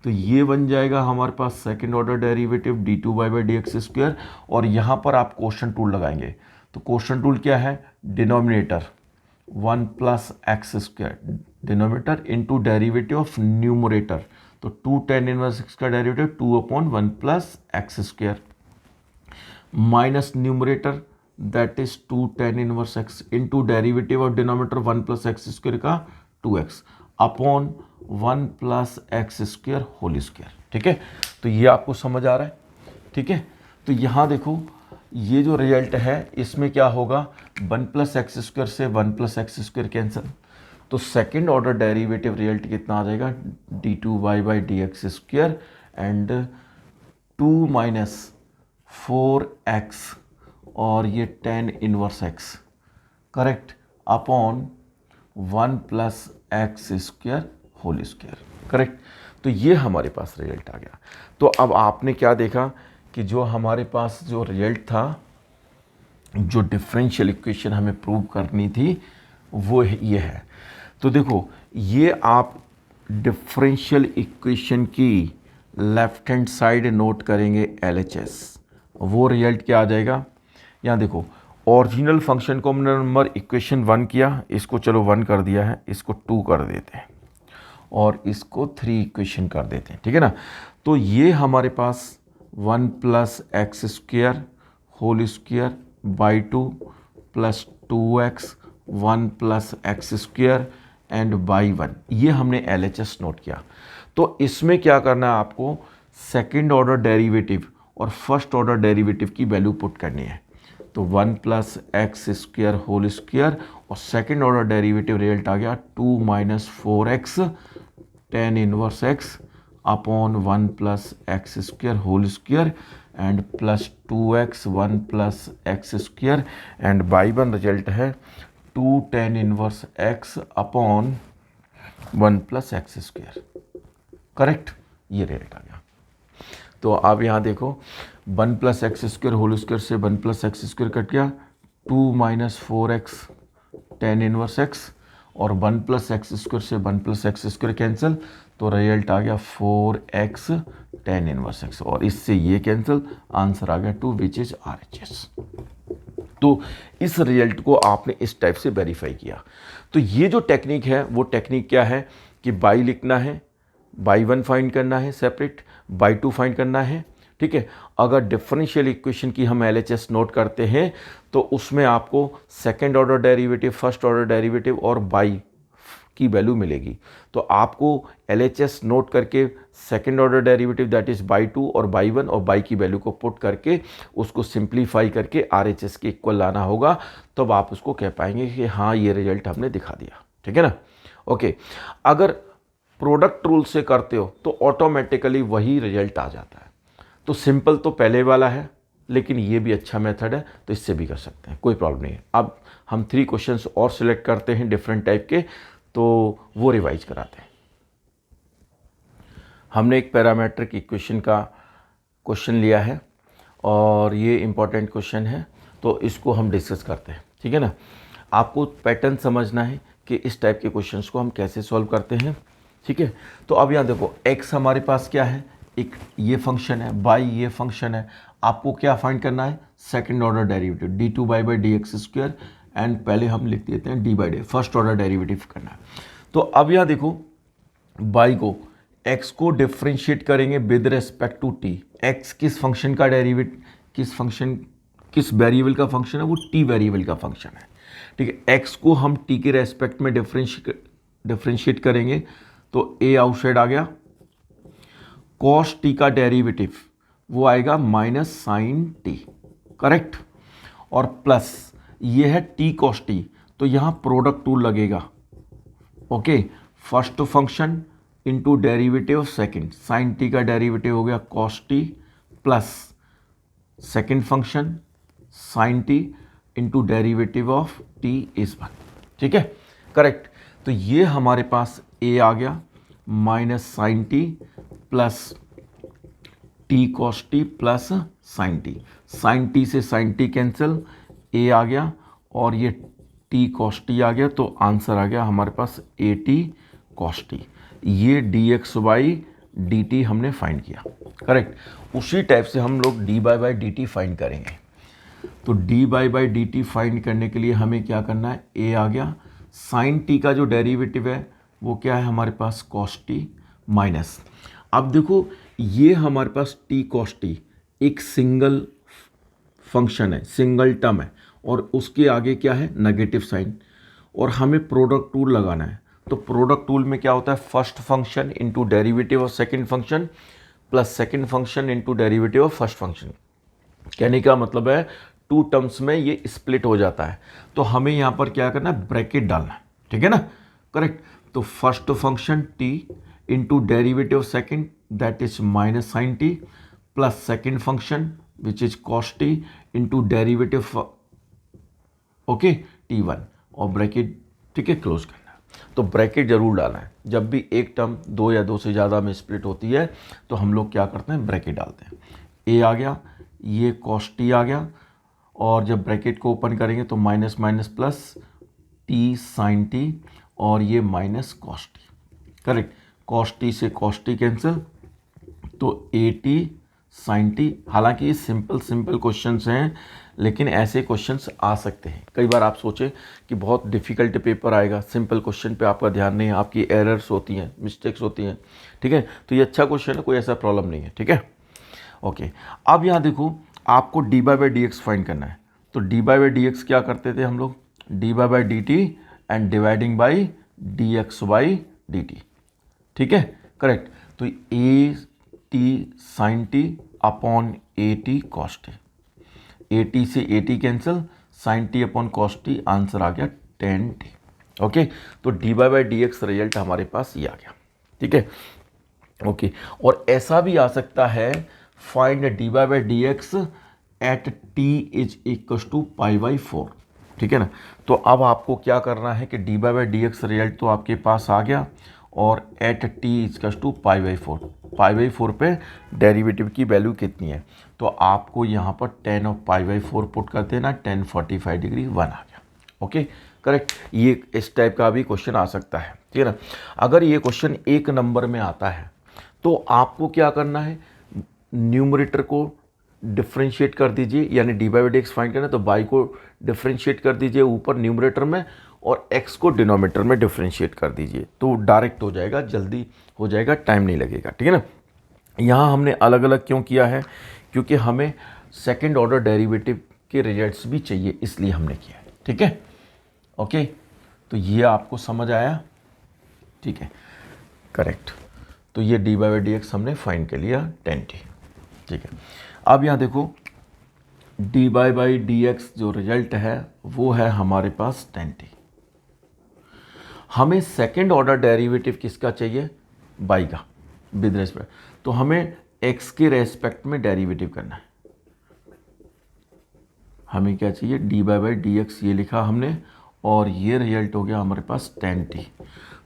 तो ये बन जाएगा हमारे पास second order derivative d2y/dx square, और यहाँ पर आप क्वोशंट टूल लगाएंगे। तो क्वोशंट टूल क्या है, denominator 1 plus x square denominator into derivative of numerator, तो 2 tan इनवर्स x का derivative 2/1 plus x square minus numerator that is 2 tan inverse x into derivative of denominator 1 plus x square का 2x upon 1 plus x square whole square, ठीक है। तो ये आपको समझ आ रहा है, ठीक है। तो यहाँ देखो ये जो रिजल्ट है इसमें क्या होगा, 1 प्लस एक्स स्क्वायर से 1 प्लस एक्स स्क्वायर कैंसिल, तो सेकेंड ऑर्डर डेरिवेटिव रिजल्ट कितना आ जाएगा d2y/dx square and 2 minus 4x और ये tan inverse x, correct, upon 1 plus x square whole square, correct. तो ये हमारे पास रिजल्ट आ गया। तो अब आपने क्या देखा कि जो हमारे पास जो रिजल्ट था, जो डिफरेंशियल इक्वेशन हमें प्रूव करनी थी वो ये है। तो देखो ये आप डिफरेंशियल इक्वेशन की लेफ्ट हैंड साइड नोट करेंगे LHS, वो रिजल्ट क्या आ जाएगा, यहाँ देखो ओरिजिनल फंक्शन को हमने नंबर इक्वेशन 1 किया, इसको चलो 1 कर दिया है, इसको 2 कर देते हैं और इसको 3 इक्वेशन कर देते हैं, ठीक है ना। तो ये हमारे पास 1 plus x square whole square by 2 plus 2x 1 plus x square and by 1, ये हमने LHS नोट किया। तो इसमें क्या करना है आपको, सेकेंड ऑर्डर डेरिवेटिव और फर्स्ट ऑर्डर डेरिवेटिव की वैल्यू पुट करनी है। तो 1 plus x square whole square और सेकेंड ऑर्डर डेरिवेटिव रिजल्ट आ गया 2 minus 4x tan inverse x upon 1 plus x square whole square and plus 2x 1 plus x square and by 1 result है 2 tan inverse x upon 1 plus x square, correct, ये result आ गया। तो आप यहाँ देखो 1 plus x square whole square से 1 plus x square cut गया, 2 minus 4x tan inverse x और 1 प्लस एक्स स्क्वेयर से 1 प्लस एक्स स्क्वेयर कैंसिल, तो रिजल्ट आ गया 4x tan इनवर्स x और इससे ये कैंसिल, आंसर आ गया 2 विच इज RHS। तो इस रिजल्ट को आपने इस टाइप से वेरीफाई किया। तो ये जो टेक्निक है वो टेक्निक क्या है कि बाई लिखना है, बाई 1 फाइंड करना है सेपरेट, बाई 2 फाइंड करना है, ठीक है। अगर डिफरेंशियल इक्वेशन की हम LHS नोट करते हैं तो उसमें आपको second order derivative, first order derivative और बाई की वैल्यू मिलेगी। तो आपको LHS नोट करके second order derivative that is by 2 और बाई 1 और बाई की वैल्यू को पुट करके उसको सिंप्लीफाई करके RHS के इक्वल लाना होगा, तब तो आप उसको कह पाएंगे कि हाँ ये रिजल्ट हमने दिखा दिया, ठीक है ना। ओके, अगर प्रोडक्ट रूल से करते हो तो ऑटोमेटिकली वही रिजल्ट आ जाता है। तो सिंपल तो पहले वाला है, लेकिन ये भी अच्छा मेथड है, तो इससे भी कर सकते हैं, कोई प्रॉब्लम नहीं है। अब हम 3 क्वेश्चंस और सिलेक्ट करते हैं डिफरेंट टाइप के, तो वो रिवाइज कराते हैं। हमने एक पैरामेट्रिक इक्वेशन का क्वेश्चन लिया है और ये इंपॉर्टेंट क्वेश्चन है, तो इसको हम डिस्कस करते हैं, ठीक है ना। आपको पैटर्न समझना है कि इस टाइप के क्वेश्चंस को हम कैसे सॉल्व करते हैं, ठीक है। तो अब यहाँ देखो x हमारे पास क्या है, एक ये फंक्शन है, बाई ये फंक्शन है, आपको क्या फाइंड करना है, second order derivative d2 by dx square and पहले हम लिख देते हैं d by D, first order derivative करना है। तो अब यहाँ देखो बाई को x को डिफ्रेंशिएट करेंगे with respect to t, x किस फंक्शन का डेरिवेटिव, किस वेरिएबल का फंक्शन है, वो t वेरिएबल का फंक्शन है, ठीक है। x को हम t के रेस्पेक्ट में डिफ्रेंशिएट करेंगे, तो a आउटसाइड आ गया, cos t का डेरिवेटिव वो आएगा माइनस साइन t, करेक्ट, और प्लस ये है t cos t, तो यहाँ प्रोडक्ट टूल लगेगा, okay. First function into derivative second, sine t का डेरिवेटिव हो गया cos t plus second function sine t into derivative of t is 1, ठीक है, करेक्ट। तो ये हमारे पास a आ गया minus sine t plus t cos t plus sine t से साइन टी कैंसिल, a आ गया और ये टी कॉस टी आ गया, तो आंसर आ गया हमारे पास ए टी कॉस टी। ये D x by d T हमने फाइंड किया, करेक्ट। उसी टाइप से हम लोग d by d t find करेंगे। तो d by d t find करने के लिए हमें क्या करना है, a आ गया, साइन टी का जो डेरिवेटिव है वो क्या है हमारे पास कॉस टी माइनस, अब देखो ये हमारे पास टी कॉस टी एक सिंगल फंक्शन है, सिंगल टर्म है, और उसके आगे क्या है नेगेटिव साइन, और हमें प्रोडक्ट टूल लगाना है। तो प्रोडक्ट टूल में क्या होता है, first function into derivative of second function plus second function into derivative of first function. कहने का मतलब है 2 टर्म्स में ये स्प्लिट हो जाता है, तो हमें यहाँ पर क्या करना है, ब्रैकेट डालना है, ठीक है ना, करेक्ट। तो first function t into derivative of second that is minus sine t plus second function which is cos t into derivative okay t1 और ब्रैकेट, ठीक है, क्लोज करना है। तो ब्रैकेट जरूर डालना है, जब भी एक टर्म 2 या 2 से ज़्यादा में स्प्लिट होती है तो हम लोग क्या करते हैं, ब्रैकेट डालते हैं। a आ गया, ये कॉस टी आ गया, और जब ब्रैकेट को ओपन करेंगे तो minus minus plus t sine t और ये minus cos t, correct. Cos t से कॉस टी कैंसिल, तो ए टी साइन टी। हालांकि ये सिंपल क्वेश्चंस हैं, लेकिन ऐसे क्वेश्चंस आ सकते हैं। कई बार आप सोचें कि बहुत डिफ़िकल्ट पेपर आएगा, सिंपल क्वेश्चन पे आपका ध्यान नहीं है, आपकी एरर्स होती हैं, मिस्टेक्स होती हैं, ठीक है। तो ये अच्छा क्वेश्चन है, कोई ऐसा प्रॉब्लम नहीं है, ठीक है। ओके, अब यहाँ देखो आपको d by by d x find करना है। तो d by by d x क्या करते थे हम लोग, d by by d t and dividing by d x by d t, ठीक है, करेक्ट। तो a t sine t upon a t cos t, a t से a t cancel, sine t upon cos t, answer आ गया tan t. Okay, तो d by by d x result हमारे पास ये आ गया, ठीक है। ओके, और ऐसा भी आ सकता है, find d by by d x at t is equal to pi by four, ठीक है ना। तो अब आपको क्या करना है कि d by by d x result तो आपके पास आ गया, और at t is equal to pi by four, pi by four पे डेरिवेटिव की वैल्यू कितनी है, तो आपको यहाँ पर tan of pi by four put कर देना, 1045 डिग्री 1 आ गया। Okay, correct. ये इस टाइप का भी क्वेश्चन आ सकता है, ठीक है ना। अगर ये क्वेश्चन एक नंबर में आता है तो आपको क्या करना है, न्यूमरेटर को डिफ्रेंशिएट कर दीजिए, यानी D by d x find करना, तो बाई को डिफ्रेंशिएट कर दीजिए ऊपर न्यूमरेटर में, और एक्स को डिनोमिनेटर में डिफ्रेंशिएट कर दीजिए, तो डायरेक्ट हो जाएगा, जल्दी हो जाएगा, टाइम नहीं लगेगा, ठीक है ना। यहाँ हमने अलग अलग क्यों किया है, क्योंकि हमें सेकंड ऑर्डर डेरिवेटिव के रिजल्ट्स भी चाहिए, इसलिए हमने किया है, ठीक है। ओके, तो ये आपको समझ आया, ठीक है, करेक्ट। तो ये डी बाई डी एक्स हमने फाइंड कर लिया 10t, ठीक है। अब यहाँ देखो डी बाई डी एक्स जो रिजल्ट है वो है हमारे पास 10t। हमें सेकेंड ऑर्डर डेरिवेटिव किसका चाहिए, बाई का, विद रेस्पेक्ट। तो हमें x के रेस्पेक्ट में डेरिवेटिव करना है। हमें क्या चाहिए, डी बाई डी एक्स ये लिखा हमने, और ये रिजल्ट हो गया हमारे पास 10t।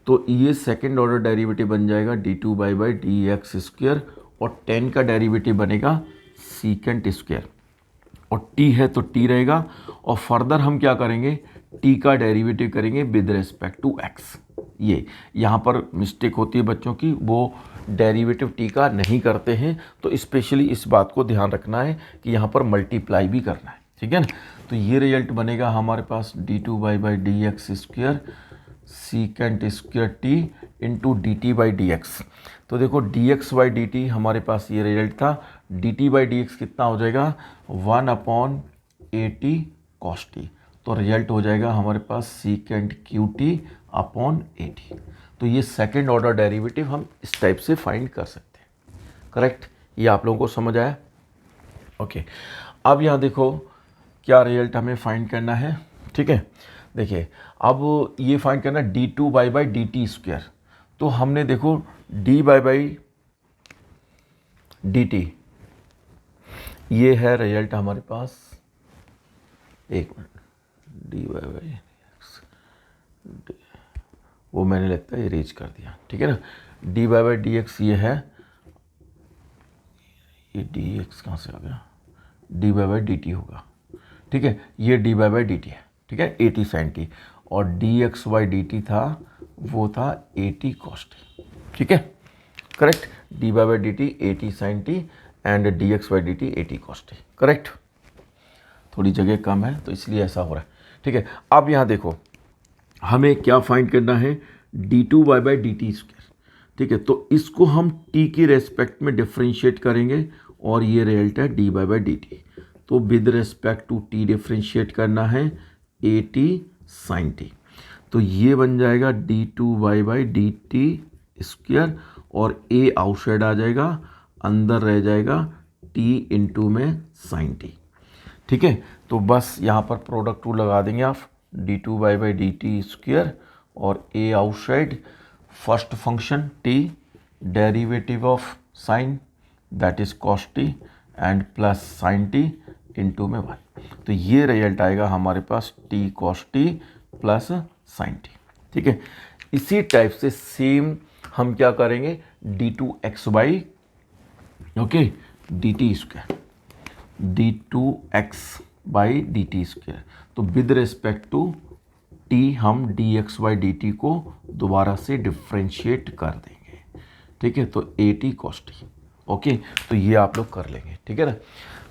तो ये सेकेंड ऑर्डर डेरिवेटिव बन जाएगा D two by d x square, और 10 का डेरिवेटिव बनेगा सीकेंट स्क्वायर, और t है तो t रहेगा, और फर्दर हम क्या करेंगे, t का डेरिवेटिव करेंगे विद रिस्पेक्ट टू x। ये यहाँ पर मिस्टेक होती है बच्चों की, वो डेरिवेटिव t का नहीं करते हैं, तो स्पेशली इस बात को ध्यान रखना है कि यहाँ पर मल्टीप्लाई भी करना है, ठीक है ना। तो ये रिजल्ट बनेगा हमारे पास d two by d x square secant square t into d t by d x. तो देखो d x by d t हमारे पास ये रिजल्ट था, d t by d x कितना हो जाएगा, 1 upon a t cos t. तो रिजल्ट हो जाएगा हमारे पास secant cube t upon a t. तो ये सेकेंड ऑर्डर डेरिवेटिव हम इस टाइप से फाइंड कर सकते हैं, करेक्ट। ये आप लोगों को समझ आया, ओके। अब यहाँ देखो क्या रिजल्ट हमें फाइंड करना है, ठीक है। देखिए अब ये फाइंड करना D two by d t square. तो हमने देखो डी बाई डी टी, ये है रिजल्ट हमारे पास, एक मिनट, डी बाई एक्स, वो मैंने लगता है इरेज कर दिया, ठीक है ना। डी बाई डी एक्स ये है, ये डी एक्स कहाँ से आ गया, डी बाई डी टी होगा, ठीक है। ये डी बाई डी टी है, ठीक है, ए टी साइन टी, और d x by d t था, वो था ए टी कॉस टी, ठीक है, correct. D by d t a t sine t and d x by d t a t cos t, correct. थोड़ी जगह कम है तो इसलिए ऐसा हो रहा है, ठीक है। अब यहाँ देखो हमें क्या फाइंड करना है, D two by d t square, ठीक है। तो इसको हम टी के रेस्पेक्ट में डिफ्रेंशिएट करेंगे, और ये रिजल्ट है डी बाई डी टी। तो with respect to t differentiate करना है ए टी साइन टी। तो ये बन जाएगा D two by d t square, और ए आउटसाइड आ जाएगा, अंदर रह जाएगा टी इंटू में साइन टी, ठीक है। तो बस यहाँ पर प्रोडक्ट टू लगा देंगे आप, d two by d t square और a outside, first function t, derivative of sine that is cos t and plus sine t into में 1। तो ये रिजल्ट आएगा हमारे पास t cos t plus sine t, ठीक है। इसी टाइप से सेम हम क्या करेंगे, d two x by okay d t square, d two x by d t square. तो विद रिस्पेक्ट टू टी हम D x by d T को दोबारा से डिफ्रेंशिएट कर देंगे, ठीक है। तो a t cos T, okay, तो ये आप लोग कर लेंगे, ठीक है ना।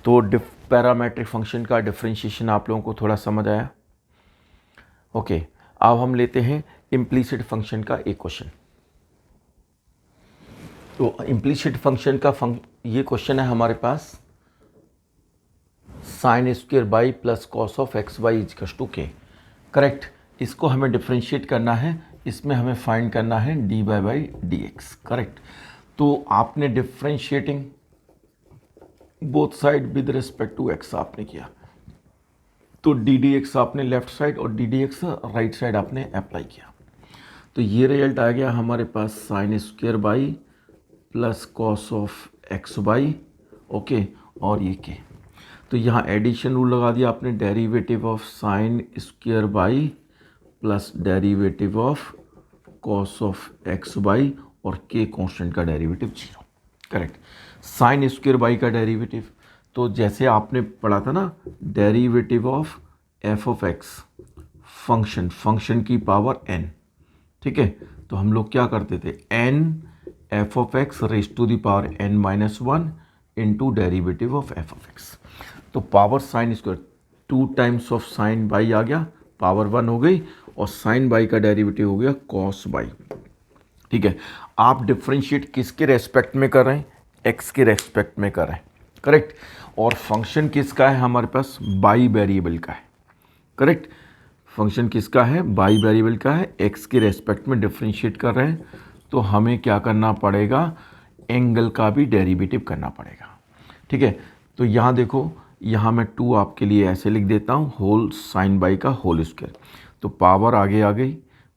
तो पैरामेट्रिक फंक्शन का डिफरेंशिएशन आप लोगों को थोड़ा समझ आया। ओके, अब हम लेते हैं इम्प्लीसिट फंक्शन का एक क्वेश्चन। तो इम्प्लीसिट फंक्शन का ये क्वेश्चन है हमारे पास, sine square by plus cos of x y is to k. Correct, इसको हमें डिफ्रेंशिएट करना है, इसमें हमें फाइंड करना है d by d x. Correct, तो आपने differentiating both side with respect to x आपने किया, तो डी डी एक्स आपने लेफ्ट साइड और d d x right side आपने अप्लाई किया। तो ये रिजल्ट आ गया हमारे पास sine square by plus cos of x by, okay, और ये के। तो यहाँ एडिशन रूल लगा दिया आपने, derivative of sign square by plus derivative of cos of x by और के कांस्टेंट का derivative 0। Correct, sign square by का डेरिवेटिव, तो जैसे आपने पढ़ा था ना, derivative of f of x function की पावर n, ठीक है। तो हम लोग क्या करते थे, n f of x raise to the power n minus 1 into derivative of f of x. तो power sine square 2 times of sine y आ गया, पावर 1 हो गई, और साइन बाई का डेरिवेटिव हो गया कॉस बाई। ठीक है, आप डिफ्रेंशिएट किसके रेस्पेक्ट में कर रहे हैं, एक्स के रेस्पेक्ट में कर रहे हैं। करेक्ट, और फंक्शन किसका है हमारे पास, बाई वेरिएबल का है। करेक्ट, फंक्शन किसका है, बाई वेरिएबल का है, एक्स के रेस्पेक्ट में डिफ्रेंशिएट कर रहे हैं, तो हमें क्या करना पड़ेगा, एंगल का भी डेरिवेटिव करना पड़ेगा। ठीक है, तो यहाँ देखो, यहाँ मैं 2 आपके लिए ऐसे लिख देता हूँ, होल साइन बाई का होल स्क्वायर। तो पावर आगे आ गई,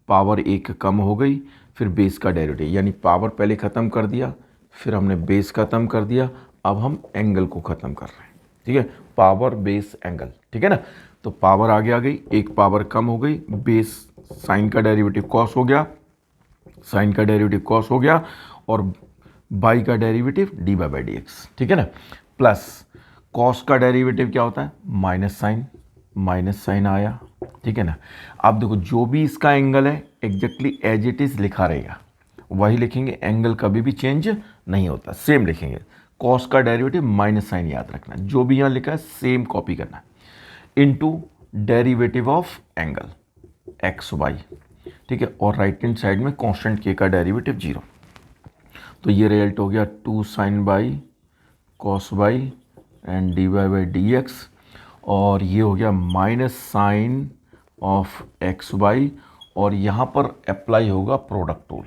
पावर 1 कम हो गई, फिर बेस का डेरिवेटिव, यानी पावर पहले ख़त्म कर दिया, फिर हमने बेस ख़त्म कर दिया, अब हम एंगल को ख़त्म कर रहे हैं। ठीक है, पावर बेस एंगल, ठीक है ना। तो पावर आगे आ गई, एक पावर कम हो गई, बेस साइन का डेरिवेटिव कॉस हो गया, साइन का डेरिवेटिव कॉस हो गया, और बाई का derivative D by d x, ठीक है ना। प्लस कॉस का डेरिवेटिव क्या होता है, माइनस साइन आया, ठीक है ना। अब देखो, जो भी इसका एंगल है एग्जैक्टली एज इट इज़ लिखा रहेगा, वही लिखेंगे, एंगल कभी भी चेंज नहीं होता, सेम लिखेंगे। कॉस का डेरिवेटिव माइनस साइन याद रखना, जो भी यहाँ लिखा है सेम कॉपी करना, into derivative of angle x y, ठीक है, और राइट हैंड साइड में कांस्टेंट के का डेरिवेटिव 0। तो ये रिजल्ट हो गया 2 sine by cos by and d by d x, और ये हो गया minus sine of x by, और यहाँ पर अप्लाई होगा product rule,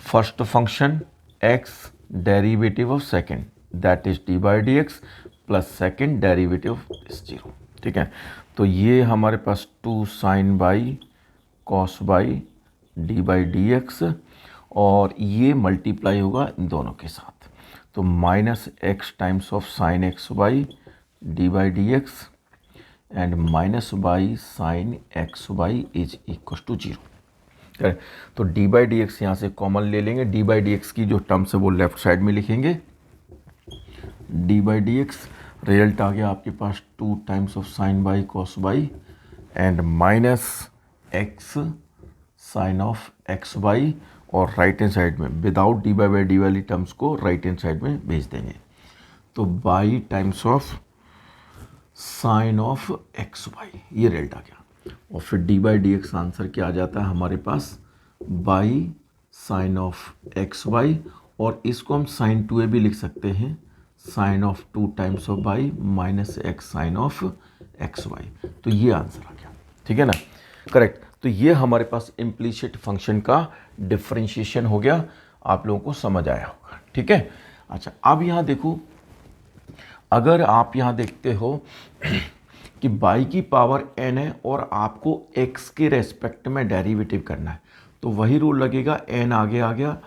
first function x derivative of second that is d by d x plus second derivative of this 0। ठीक है, तो ये हमारे पास 2 sine by cos by d by d x, और ये मल्टीप्लाई होगा इन दोनों के साथ, तो minus x times of sine x by d by d x and minus by sine x by is equal to 0। तो डी बाई डी एक्स यहाँ से कॉमन ले लेंगे, डी बाई डी एक्स की जो टर्म्स है वो लेफ्ट साइड में लिखेंगे, d by d x, result आ गया आपके पास 2 times of sine by cos by and minus x sine of x by, और राइट हैंड साइड में विदाउट डी बाई डी वाली टर्म्स को राइट हैंड साइड में भेज देंगे, तो y times of sine of x y, ये result आ गया। और फिर d by d x answer क्या आ जाता है हमारे पास, by sine of x by, और इसको हम साइन 2a भी लिख सकते हैं, sine of 2 times of by minus x sine of x by, तो ये आंसर आ गया। ठीक है ना, करेक्ट। तो ये हमारे पास इम्प्लीसिट फंक्शन का डिफरेंशिएशन हो गया, आप लोगों को समझ आया होगा। ठीक है, अच्छा, अब यहाँ देखो, अगर आप यहाँ देखते हो कि बाई की पावर n है और आपको x के रेस्पेक्ट में डेरिवेटिव करना है, तो वही रूल लगेगा, n आगे आ गया,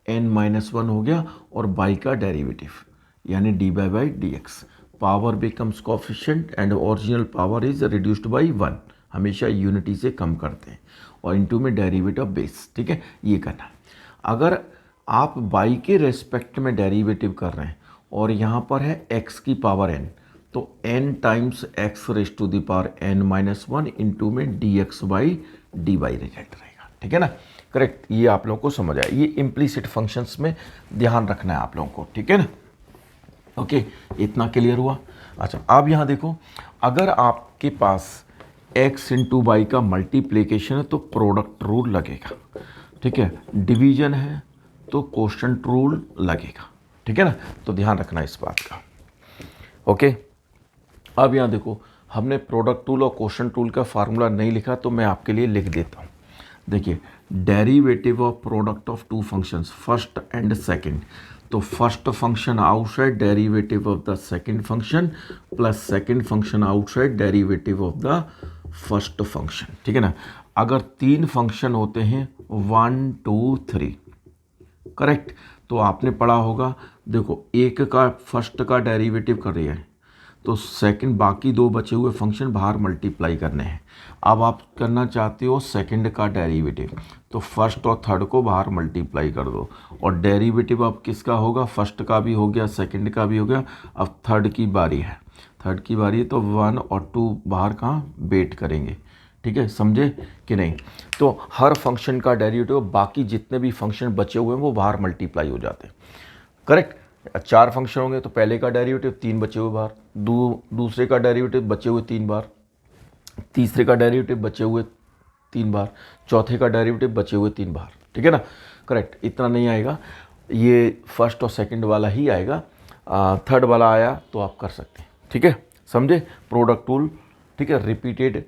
n माइनस 1 हो गया, और बाई का डेरिवेटिव यानी D by d x, power becomes coefficient and original power is reduced by 1, हमेशा यूनिटी से कम करते हैं, और इनटू में डेरिवेटिव ऑफ बेस। ठीक है, ये करना है। अगर आप बाई के रेस्पेक्ट में डेरिवेटिव कर रहे हैं और यहाँ पर है x की पावर n, तो n times x raise to the power n minus 1 into में d x by d y result रहेगा। ठीक है ना, करेक्ट, ये आप लोगों को समझ आया। ये इम्प्लीसिट फंक्शंस में ध्यान रखना है आप लोगों को, ठीक है ना। ओके, इतना क्लियर हुआ। अच्छा, अब यहाँ देखो, अगर आपके पास x इंटू वाई का मल्टीप्लिकेशन है तो प्रोडक्ट रूल लगेगा, ठीक है। डिवीजन है तो कोशेंट रूल लगेगा, ठीक है ना। तो ध्यान रखना इस बात का। ओके, अब यहाँ देखो, हमने प्रोडक्ट रूल और कोशेंट रूल का फार्मूला नहीं लिखा तो मैं आपके लिए लिख देता हूँ। देखिए, derivative of product of two functions first and second, तो first function outside derivative of the second function plus second function outside derivative of the first function, ठीक है ना। अगर 3 फंक्शन होते हैं 1 2 3, करेक्ट, तो आपने पढ़ा होगा, देखो एक का फर्स्ट का डेरिवेटिव कर रही है तो सेकंड, बाकी 2 बचे हुए फंक्शन बाहर मल्टीप्लाई करने हैं। अब आप करना चाहते हो सेकंड का डेरिवेटिव, तो फर्स्ट और थर्ड को बाहर मल्टीप्लाई कर दो, और डेरिवेटिव अब किसका होगा, फर्स्ट का भी हो गया, सेकंड का भी हो गया, अब थर्ड की बारी है, तो 1 और 2 बाहर कहाँ वेट करेंगे, ठीक है, समझे कि नहीं। तो हर फंक्शन का डेरिवेटिव, बाकी जितने भी फंक्शन बचे हुए हैं वो बाहर मल्टीप्लाई हो जाते हैं, करेक्ट। 4 फंक्शन होंगे तो पहले का डेरिवेटिव 3 बचे हुए बाहर, दूसरे का डेरिवेटिव बचे हुए 3 बार, तीसरे का डेरिवेटिव बचे हुए 3 बार, चौथे का डेरिवेटिव बचे हुए 3 बार, ठीक है ना, करेक्ट। इतना नहीं आएगा, ये फर्स्ट और सेकंड वाला ही आएगा, थर्ड वाला आया तो आप कर सकते हैं, ठीक है, समझे। प्रोडक्ट रूल, ठीक है, repeated,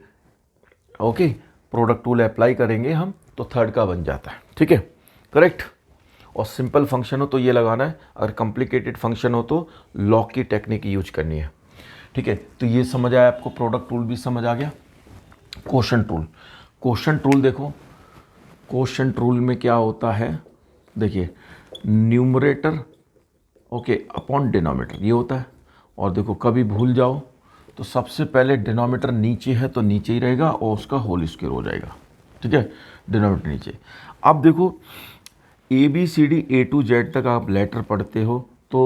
okay, product rule apply करेंगे हम तो थर्ड का बन जाता है, ठीक है, करेक्ट। और सिंपल फंक्शन हो तो ये लगाना है, अगर कॉम्प्लिकेटेड फंक्शन हो तो लॉग की टेक्निक यूज करनी है, ठीक है। तो ये समझ आया आपको, प्रोडक्ट रूल भी समझ आ गया। कोशेंट रूल देखो, कोशेंट रूल में क्या होता है, देखिए, न्यूमरेटर ओके अपॉन डिनोमिनेटर ये होता है, और देखो कभी भूल जाओ तो सबसे पहले डिनोमिनेटर नीचे है तो नीचे ही रहेगा और उसका होल स्क्वायर हो जाएगा, ठीक है, डिनोमिनेटर नीचे। अब देखो, ABCD A to Z तक आप लेटर पढ़ते हो तो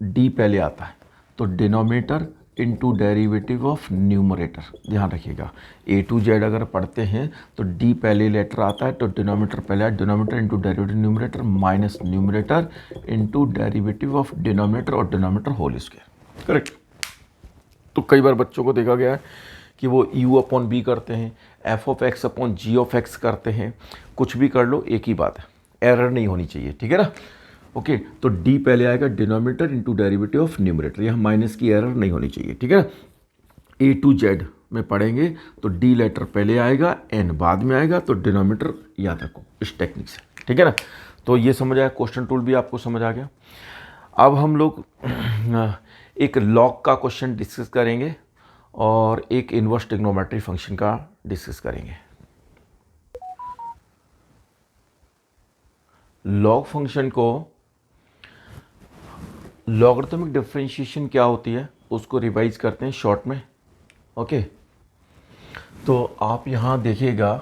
D पहले आता है, तो denominator into derivative of numerator, ध्यान रखिएगा। A to Z अगर पढ़ते हैं तो D पहले लेटर आता है तो डिनोमिनेटर पहले है, denominator into derivative numerator minus numerator into derivative of denominator और डिनोमिनेटर होल स्क्वायर, करेक्ट। तो कई बार बच्चों को देखा गया है कि वो U अपॉन B करते हैं, F of X upon G of X करते हैं, कुछ भी कर लो एक ही बात है, एरर नहीं होनी चाहिए, ठीक है ना। ओके, तो D पहले आएगा, denominator into derivative of numerator, यहाँ माइनस की एरर नहीं होनी चाहिए, ठीक है ना। A to Z में पढ़ेंगे तो D लेटर पहले आएगा, N बाद में आएगा, तो डिनोमिनेटर याद रखो इस टेक्निक से, ठीक है ना। तो ये समझ आया, क्वेश्चन टूल भी आपको समझ आ गया। अब हम लोग एक लॉग का क्वेश्चन डिस्कस करेंगे और एक इनवर्स ट्रिग्नोमेट्री फंक्शन का डिस्कस करेंगे। लॉग फंक्शन को, लॉगरिथमिक डिफरेंशिएशन क्या होती है उसको रिवाइज करते हैं शॉर्ट में, ओके। तो आप यहाँ देखिएगा,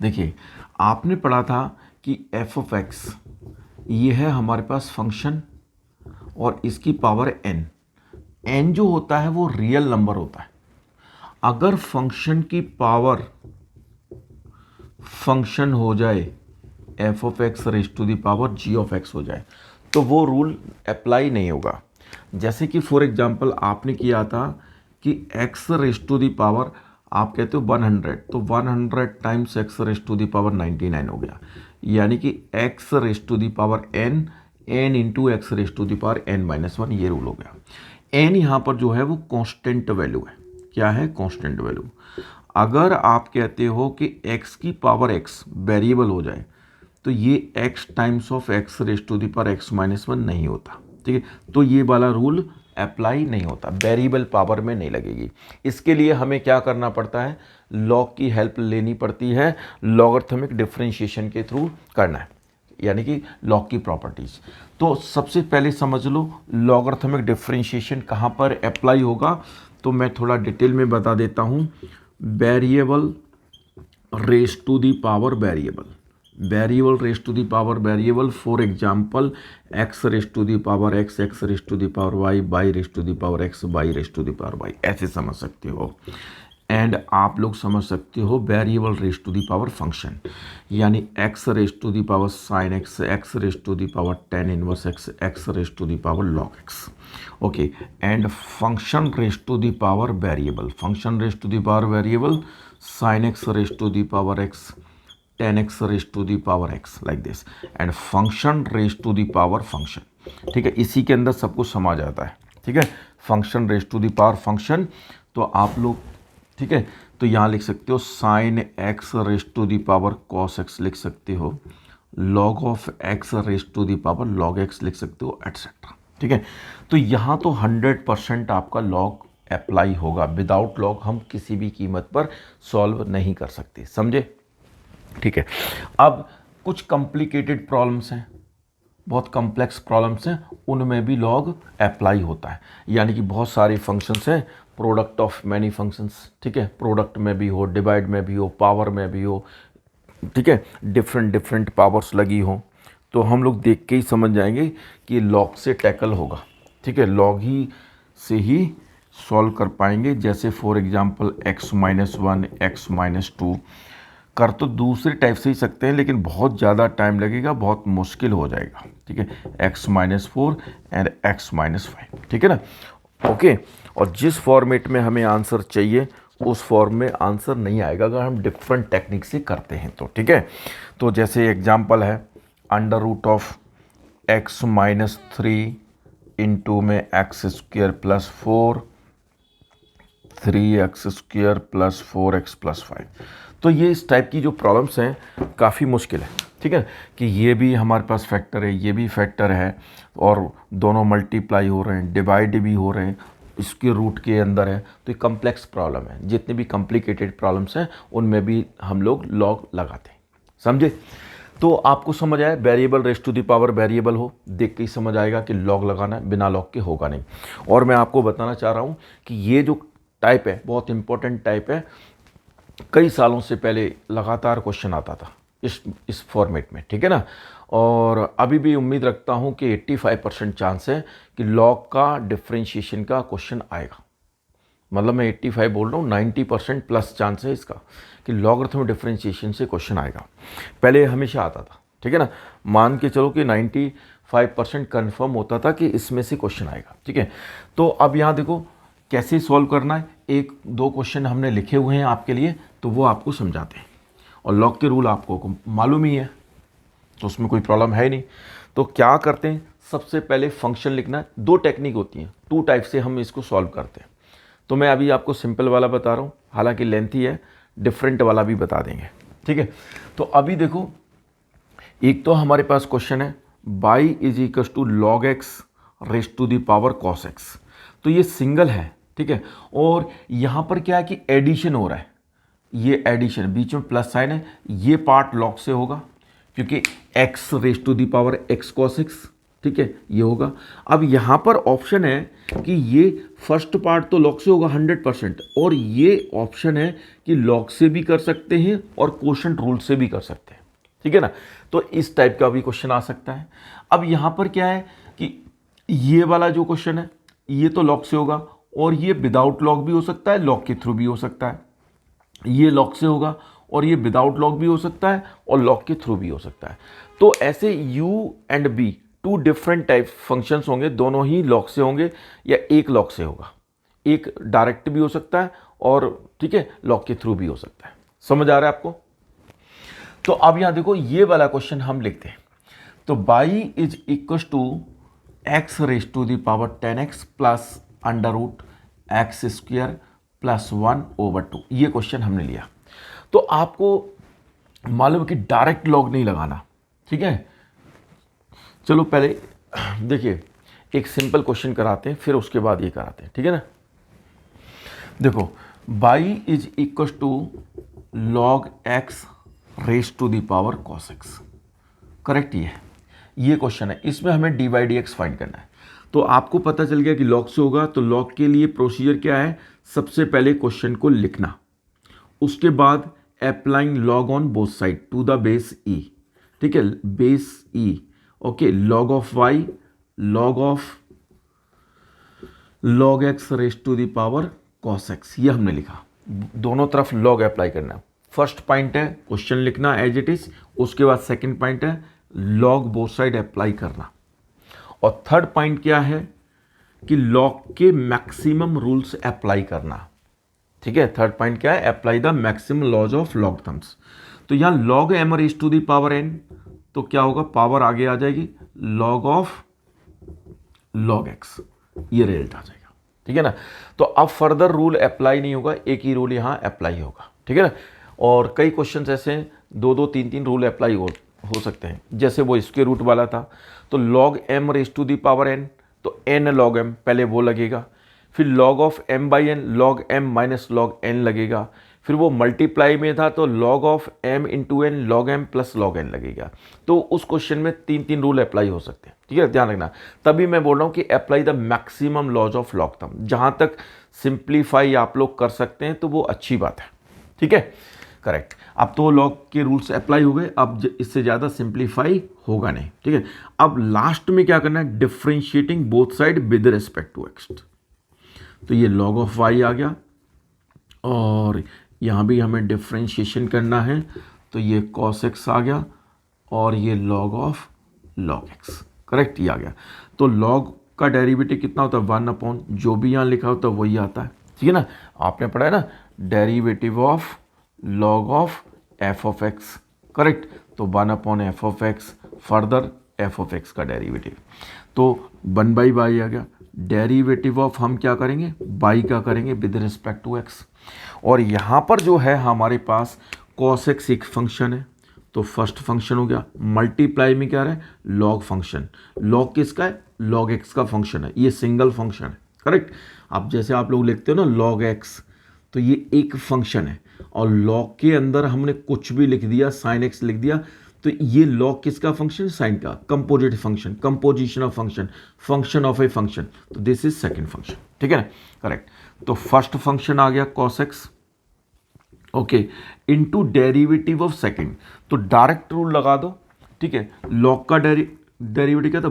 देखिए आपने पढ़ा था कि f ऑफ x ये है हमारे पास फंक्शन और इसकी पावर n जो होता है वो रियल नंबर होता है। अगर फंक्शन की पावर फंक्शन हो जाए f of x raise to the power g of x हो जाए तो वो रूल अप्लाई नहीं होगा। जैसे कि फॉर एग्जांपल आपने किया था कि x raise to the power, आप कहते हो 100, तो 100 times x raise to the power 99 हो गया, यानी कि x raise to the power n into x raise to the power n-1, ये रूल हो गया। n यहाँ पर जो है वो कांस्टेंट वैल्यू है, क्या है, कांस्टेंट वैल्यू। अगर आप कहते हो कि x की पावर x वेरिएबल हो जाए तो ये x times of x raise to the power x-1 नहीं होता, ठीक है। तो ये वाला रूल अप्लाई नहीं होता, वेरिएबल पावर में नहीं लगेगी। इसके लिए हमें क्या करना पड़ता है, लॉग की हेल्प लेनी पड़ती है, लॉगरिथमिक डिफरेंशिएशन के थ्रू करना है, यानी कि लॉग की प्रॉपर्टीज। तो सबसे पहले समझ लो लॉगरिथमिक डिफरेंशिएशन कहाँ पर अप्लाई होगा, तो मैं थोड़ा डिटेल में बता देता हूँ। Variable raise to the power variable, variable raise to the power variable, for example x raise to the power x, x raise to the power y, y raise to the power x, y raise to the power y, ऐसे समझ सकते हो। And आप लोग समझ सकते हो variable raise to the power function, यानी x raise to the power sine x, x raise to the power tan inverse x, x raise to the power log x. Okay, and function raise to the power variable, function raise to the power variable sine x raise to the power x, 10x raise to the power x like this, and function raise to the power function. ठीक है, इसी के अंदर सब कुछ समा जाता है। ठीक है, function raise to the power function, तो आप लोग ठीक है, तो यहाँ लिख सकते हो sine x raise to the power cos x लिख सकते हो, log of x raise to the power log x लिख सकते हो, एटसेट्रा। ठीक है, तो यहाँ तो 100% आपका लॉग अप्लाई होगा, विदाउट लॉग हम किसी भी कीमत पर सॉल्व नहीं कर सकते, समझे। ठीक है, अब कुछ कॉम्प्लिकेटेड प्रॉब्लम्स हैं, बहुत कॉम्प्लेक्स प्रॉब्लम्स हैं, उनमें भी लॉग अप्लाई होता है, यानी कि बहुत सारे फंक्शंस हैं, प्रोडक्ट ऑफ मैनी फंक्शंस। ठीक है, प्रोडक्ट में भी हो, डिवाइड में भी हो, पावर में भी हो। ठीक है, डिफरेंट पावर्स लगी हो, तो हम लोग देख के ही समझ जाएंगे कि लॉग से टैकल होगा। ठीक है, लॉग ही से ही सॉल्व कर पाएंगे। जैसे फॉर एग्जांपल x-1 x-2 कर तो दूसरे टाइप से ही सकते हैं, लेकिन बहुत ज़्यादा टाइम लगेगा, बहुत मुश्किल हो जाएगा। ठीक है, x-4 एंड x-5। ठीक है ना, ओके। और जिस फॉर्मेट में हमें आंसर चाहिए उस फॉर्म में आंसर नहीं आएगा अगर हम डिफरेंट टेक्निक से करते हैं तो। ठीक है, तो जैसे एग्जांपल है √ऑफ x-3 इंटू में x² + 4 3x² + 4x + 5। तो ये इस टाइप की जो प्रॉब्लम्स हैं काफ़ी मुश्किल है। ठीक है, कि ये भी हमारे पास फैक्टर है, ये भी फैक्टर है, और दोनों मल्टीप्लाई हो रहे हैं, डिवाइड भी हो रहे हैं, इसके रूट के अंदर है, तो ये कम्प्लेक्स प्रॉब्लम है। जितने भी कॉम्प्लिकेटेड प्रॉब्लम्स हैं उनमें भी हम लोग लॉग लगाते हैं, समझे। तो आपको समझ आया, variable raise to the power variable हो, देख के ही समझ आएगा कि लॉग लगाना है, बिना लॉग के होगा नहीं। और मैं आपको बताना चाह रहा हूँ कि ये जो टाइप है बहुत इंपॉर्टेंट टाइप है, कई सालों से पहले लगातार क्वेश्चन आता था इस फॉर्मेट में। ठीक है ना, और अभी भी उम्मीद रखता हूँ कि 85% चांस है कि लॉग का डिफरेंशिएशन का क्वेश्चन आएगा। मतलब मैं 85 बोल रहा हूँ, 90% प्लस चांस है इसका कि लॉगरिथम डिफरेंशिएशन से क्वेश्चन आएगा। पहले हमेशा आता था। ठीक है ना, मान के चलो कि 95% कन्फर्म होता था कि इसमें से क्वेश्चन आएगा। ठीक है, तो अब यहाँ देखो कैसे सॉल्व करना है। 1-2 क्वेश्चन हमने लिखे हुए हैं आपके लिए, तो वो आपको समझाते हैं, और लॉग के रूल आपको मालूम ही है, तो उसमें कोई प्रॉब्लम है ही नहीं। तो क्या करते हैं, सबसे पहले फंक्शन लिखना है। 2 टेक्निक होती हैं, 2 टाइप से हम इसको सॉल्व करते हैं। तो मैं अभी आपको सिंपल वाला बता रहा हूँ, हालांकि लेंथी है, डिफरेंट वाला भी बता देंगे। ठीक है, तो अभी देखो, एक तो हमारे पास क्वेश्चन है y = log x raise to the power cos x, तो ये सिंगल है। ठीक है, और यहाँ पर क्या है कि एडिशन हो रहा है, ये एडिशन, बीच में प्लस साइन है, ये पार्ट लॉग से होगा क्योंकि x raise to the power x cos x। ठीक है, ये होगा। अब यहाँ पर ऑप्शन है कि ये फर्स्ट पार्ट तो लॉग से होगा 100%, और ये ऑप्शन है कि लॉग से भी कर सकते हैं और क्वोशंट रूल से भी कर सकते हैं। ठीक है ना, तो इस टाइप का भी क्वेश्चन आ सकता है। अब यहाँ पर क्या है कि ये वाला जो क्वेश्चन है ये तो लॉग से होगा, और ये विदाउट लॉग भी हो सकता है, लॉग के थ्रू भी हो सकता है। ये लॉग से होगा और ये विदाउट लॉग भी हो सकता है और लॉग के थ्रू भी हो सकता है। तो ऐसे u and b 2 different type functions होंगे, दोनों ही लॉग से होंगे या एक लॉग से होगा। एक डायरेक्ट भी हो सकता है और ठीक है लॉग के थ्रू भी हो सकता है। समझ आ रहा है आपको। तो अब यहां देखो ये वाला क्वेश्चन हम लिखते हैं, तो y = x raise to the power 10x plus √x² + 1/2, ये क्वेश्चन हमने लिया। तो आपको मालूम है कि डायरेक्ट लॉग नहीं लगाना। ठीक है, चलो पहले देखिए एक सिंपल क्वेश्चन कराते हैं, फिर उसके बाद ये कराते हैं। ठीक है ना, देखो y = log x raise to the power cos x, correct. ये क्वेश्चन है, इसमें हमें dy/dx फाइंड करना है। तो आपको पता चल गया कि लॉग से होगा, तो लॉग के लिए प्रोसीजर क्या है, सबसे पहले क्वेश्चन को लिखना, उसके बाद applying log on both side to the base e। ठीक है, base e, okay, log of y log x raise to the power cos x, ये हमने लिखा। दोनों तरफ लॉग अप्लाई करना। फर्स्ट पॉइंट है क्वेश्चन लिखना एज इट इज, उसके बाद सेकंड पॉइंट है लॉग बोथ साइड अप्लाई करना, और थर्ड पॉइंट क्या है कि लॉग के मैक्सिमम रूल्स अप्लाई करना। ठीक है, थर्ड पॉइंट क्या है, apply the maximum laws of logarithms. तो यहां log m raise to the power n, तो क्या होगा, पावर आगे आ जाएगी लॉग ऑफ लॉग एक्स, ये रिजल्ट आ जाएगा। ठीक है ना, तो अब फर्दर रूल अप्लाई नहीं होगा, एक ही रूल यहां अप्लाई होगा। ठीक है ना, और कई क्वेश्चंस ऐसे हैं 2-2 3-3 रूल अप्लाई हो सकते हैं, जैसे वो स्क्वायर रूट वाला था, तो log m raise to the power n, तो एन लॉग एम पहले वो लगेगा, फिर log of m by n log m minus log n लगेगा, फिर वो मल्टीप्लाई में था तो log of m into n log m plus log n लगेगा। तो उस क्वेश्चन में 3-3 रूल अप्लाई हो सकते हैं। ठीक है, ध्यान रखना, तभी मैं बोल रहा हूँ कि apply the maximum laws of logarithms. जहाँ तक सिंप्लीफाई आप लोग कर सकते हैं तो वो अच्छी बात है। ठीक है, करेक्ट। अब तो लॉग के रूल्स अप्लाई हो गए, अब इससे ज़्यादा सिंप्लीफाई होगा नहीं। ठीक है, अब लास्ट में क्या करना है, differentiating both side with respect to x. तो ये लॉग ऑफ वाई आ गया, और यहाँ भी हमें डिफ्रेंशिएशन करना है, तो ये कॉस एक्स आ गया, और ये log of log x, correct, ये आ गया। तो लॉग का डेरिवेटिव कितना होता है, 1 जो भी यहाँ लिखा होता है वही आता है। ठीक है ना, आपने पढ़ा है ना, derivative of log of f of x, correct. तो 1/f of x, further F of x का डेरिवेटिव, तो 1/y आ गया। डेरिवेटिव ऑफ हम क्या करेंगे, बाई का करेंगे विद रिस्पेक्ट टू एक्स। और यहाँ पर जो है हमारे पास कॉस एक्स एक फंक्शन है, तो फर्स्ट फंक्शन हो गया। मल्टीप्लाई में क्या है, लॉग फंक्शन। लॉग किसका है, लॉग एक्स का फंक्शन है, ये सिंगल फंक्शन है, करेक्ट। अब जैसे आप लोग लिखते हो ना लॉग एक्स, तो ये एक फंक्शन है, और लॉग के अंदर हमने कुछ भी लिख दिया, साइन एक्स लिख दिया, तो ये लॉग किसका फंक्शन, साइन का, composite function, composition of function, function of a function, तो दिस इज सेकंड फंक्शन। ठीक है ना, करेक्ट। तो फर्स्ट फंक्शन आ गया cos x, okay, into derivative of second, तो डायरेक्ट रूल लगा दो। ठीक है, लॉग का डेरिवेटिव क्या था,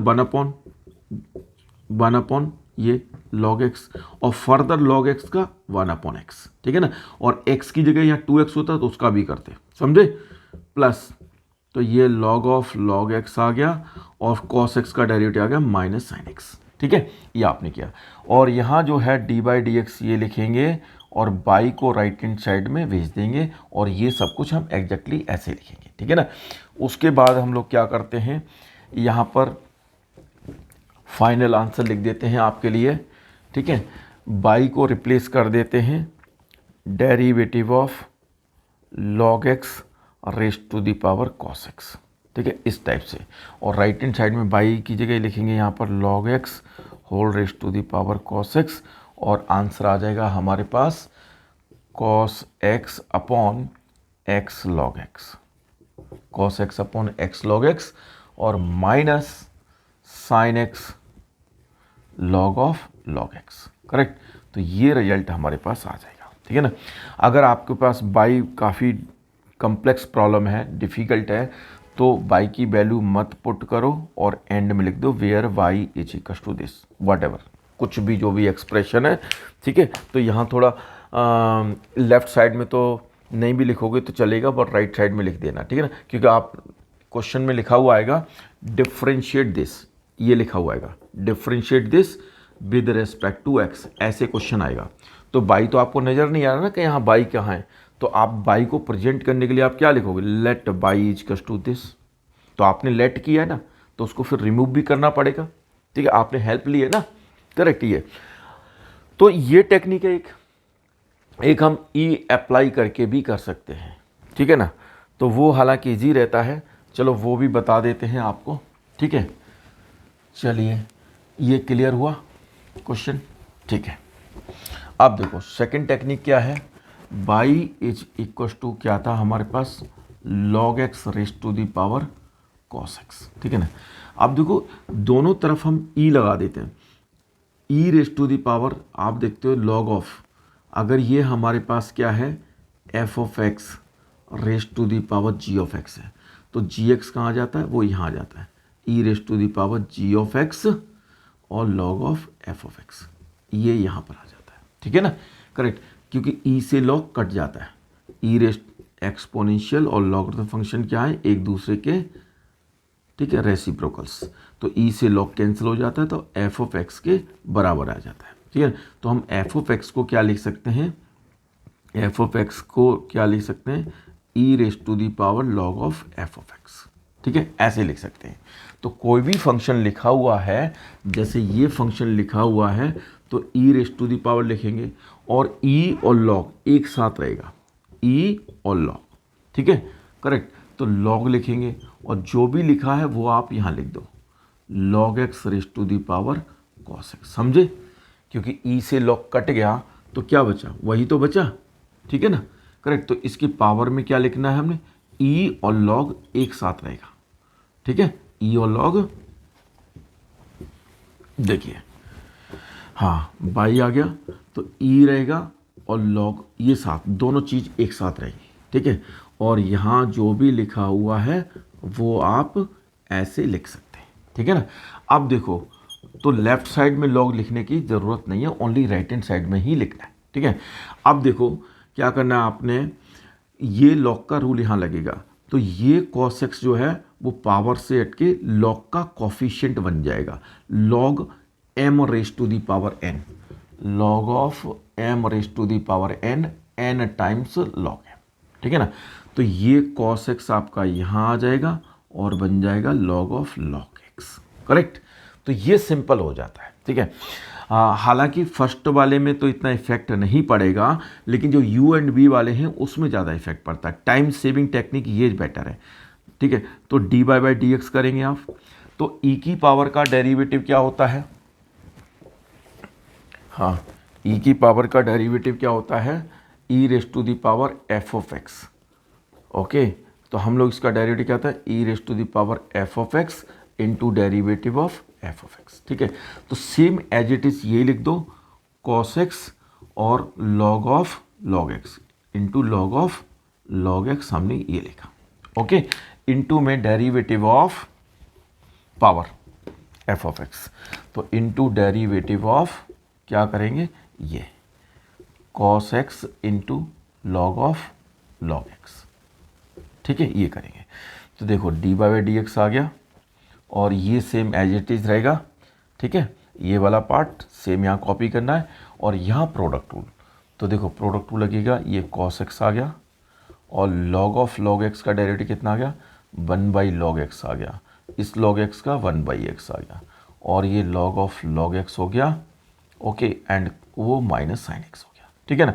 1/1 ये log x, और फर्दर log x का 1/x। ठीक है ना, और x की जगह यहाँ 2x होता तो उसका भी करते, समझे, प्लस, तो ये log ऑफ log x आ गया, और cos x का डेरिवेटिव आ गया माइनस साइन x। ठीक है, ये आपने किया, और यहाँ जो है d/dx ये लिखेंगे, और बाई को राइट हैंड साइड में भेज देंगे, और ये सब कुछ हम एग्जैक्टली ऐसे लिखेंगे। ठीक है ना, उसके बाद हम लोग क्या करते हैं, यहाँ पर फाइनल आंसर लिख देते हैं आपके लिए। ठीक है, बाई को रिप्लेस कर देते हैं derivative of log x rest to the power cos x. ठीक है, इस टाइप से, और राइट हैंड साइड में बाई की जगह लिखेंगे यहाँ पर log x whole raise to the power cos x, और आंसर आ जाएगा हमारे पास cos x upon x log x, cos x upon x log x, और minus sine x log of log x, correct. तो ये रिजल्ट हमारे पास आ जाएगा। ठीक है ना, अगर आपके पास बाई काफ़ी कम्प्लेक्स प्रॉब्लम है, डिफ़िकल्ट है, तो बाई की वैल्यू मत पुट करो, और एंड में लिख दो where y is equals to this, whatever, कुछ भी जो भी एक्सप्रेशन है। ठीक है, तो यहाँ थोड़ा लेफ्ट साइड में तो नहीं भी लिखोगे तो चलेगा, बट राइट साइड में लिख देना। ठीक है ना, क्योंकि आप क्वेश्चन में लिखा हुआ आएगा डिफ्रेंशिएट दिस, ये लिखा हुआ आएगा differentiate this with respect to x, ऐसे क्वेश्चन आएगा। तो बाई तो आपको नज़र नहीं आ रहा ना कि यहाँ बाई कहाँ है, तो आप बाई को प्रेजेंट करने के लिए आप क्या लिखोगे, let y is equals to this. तो आपने लेट किया है ना, तो उसको फिर रिमूव भी करना पड़ेगा। ठीक है, आपने हेल्प ली है ना, करेक्ट। ये तो ये टेक्निक है, एक हम ई अप्लाई करके भी कर सकते हैं। ठीक है ना, तो वो हालांकि ईजी रहता है, चलो वो भी बता देते हैं आपको। ठीक है, चलिए ये क्लियर हुआ क्वेश्चन। ठीक है, अब देखो सेकंड टेक्निक क्या है, बाई इज इक्वल्स टू क्या था हमारे पास, log x rest to the power cos x. ठीक है ना, अब देखो दोनों तरफ हम ई लगा देते हैं, ई रेस्ट टू दी पावर, आप देखते हो लॉग ऑफ, अगर ये हमारे पास क्या है, f of x rest to the power g of x है, तो जी एक्स कहाँ जाता है, वो यहाँ आ जाता है, e raise to the power g of x और log of f of x, ये यहाँ पर आ जाता है। ठीक है ना, करेक्ट। क्योंकि ई से लॉग कट जाता है, ई रेस्ट एक्सपोनेंशियल और लॉगरिथम फंक्शन क्या है, एक दूसरे के, ठीक है, रेसिप्रोकल्स। तो ई से लॉग कैंसिल हो जाता है तो एफ ऑफ एक्स के बराबर आ जाता है, ठीक है। तो हम एफ ऑफ एक्स को क्या लिख सकते हैं, एफ ऑफ एक्स को क्या लिख सकते हैं, e raise to the power log of f of x, ठीक है, ऐसे लिख सकते हैं। तो कोई भी फंक्शन लिखा हुआ है, जैसे ये फंक्शन लिखा हुआ है तो ई रेस टू दी पावर लिखेंगे और ई और लॉग एक साथ रहेगा, ई और लॉग, ठीक है, करेक्ट। तो लॉग लिखेंगे और जो भी लिखा है वो आप यहाँ लिख दो, log x raise to the power cos x, समझे, क्योंकि ई से लॉग कट गया तो क्या बचा, वही तो बचा, ठीक है ना, करेक्ट। तो इसकी पावर में क्या लिखना है हमने, ई और लॉग एक साथ रहेगा, ठीक है, ई और लॉग, देखिए हाँ बाई आ गया तो ई रहेगा और लॉग ये साथ, दोनों चीज़ एक साथ रहेगी, ठीक है। और यहाँ जो भी लिखा हुआ है वो आप ऐसे लिख सकते हैं, ठीक है ना। अब देखो तो लेफ्ट साइड में लॉग लिखने की ज़रूरत नहीं है, ओनली राइट हैंड साइड में ही लिखना है, ठीक है। अब देखो क्या करना है आपने, ये लॉग का रूल यहाँ लगेगा तो ये cos x जो है वो पावर से हट के लॉग का कॉफिशिएंट बन जाएगा, log m raise to the power n, log of m raise to the power n, n times log m, ठीक है ना। तो ये cos x आपका यहाँ आ जाएगा और बन जाएगा log of log x, correct. तो ये सिंपल हो जाता है, ठीक है। हालांकि फर्स्ट वाले में तो इतना इफेक्ट नहीं पड़ेगा, लेकिन जो u एंड v वाले हैं उसमें ज़्यादा इफेक्ट पड़ता है। टाइम सेविंग टेक्निक ये बेटर है, ठीक है। तो dy बाई डी एक्स करेंगे आप, तो e की पावर का डेरिवेटिव क्या होता है, हाँ e की पावर का डेरिवेटिव क्या होता है, e raise to the power f of x, okay. तो हम लोग इसका डेरिवेटिव क्या होता है, e raise to the power f of x into derivative of f of x, ठीक है। तो सेम एज इट इज ये लिख दो, cos x और log of log x into log of log x हमने ये लिखा, ओके। इंटू में derivative of power f of x, तो इंटू डेरिवेटिव ऑफ क्या करेंगे, ये cos x into log of log x, ठीक है, ये करेंगे। तो देखो dy बाई डी एक्स आ गया और ये सेम एज इट इज रहेगा, ठीक है। ये वाला पार्ट सेम यहाँ कॉपी करना है और यहाँ प्रोडक्ट रूल, तो देखो प्रोडक्ट रूल लगेगा, ये cos x आ गया और log ऑफ log x का डेरिवेटिव कितना आ गया, 1 बाई log x आ गया, इस log x का 1 बाई x आ गया और ये log ऑफ log x हो गया, ओके, एंड वो माइनस साइन x हो गया, ठीक है ना।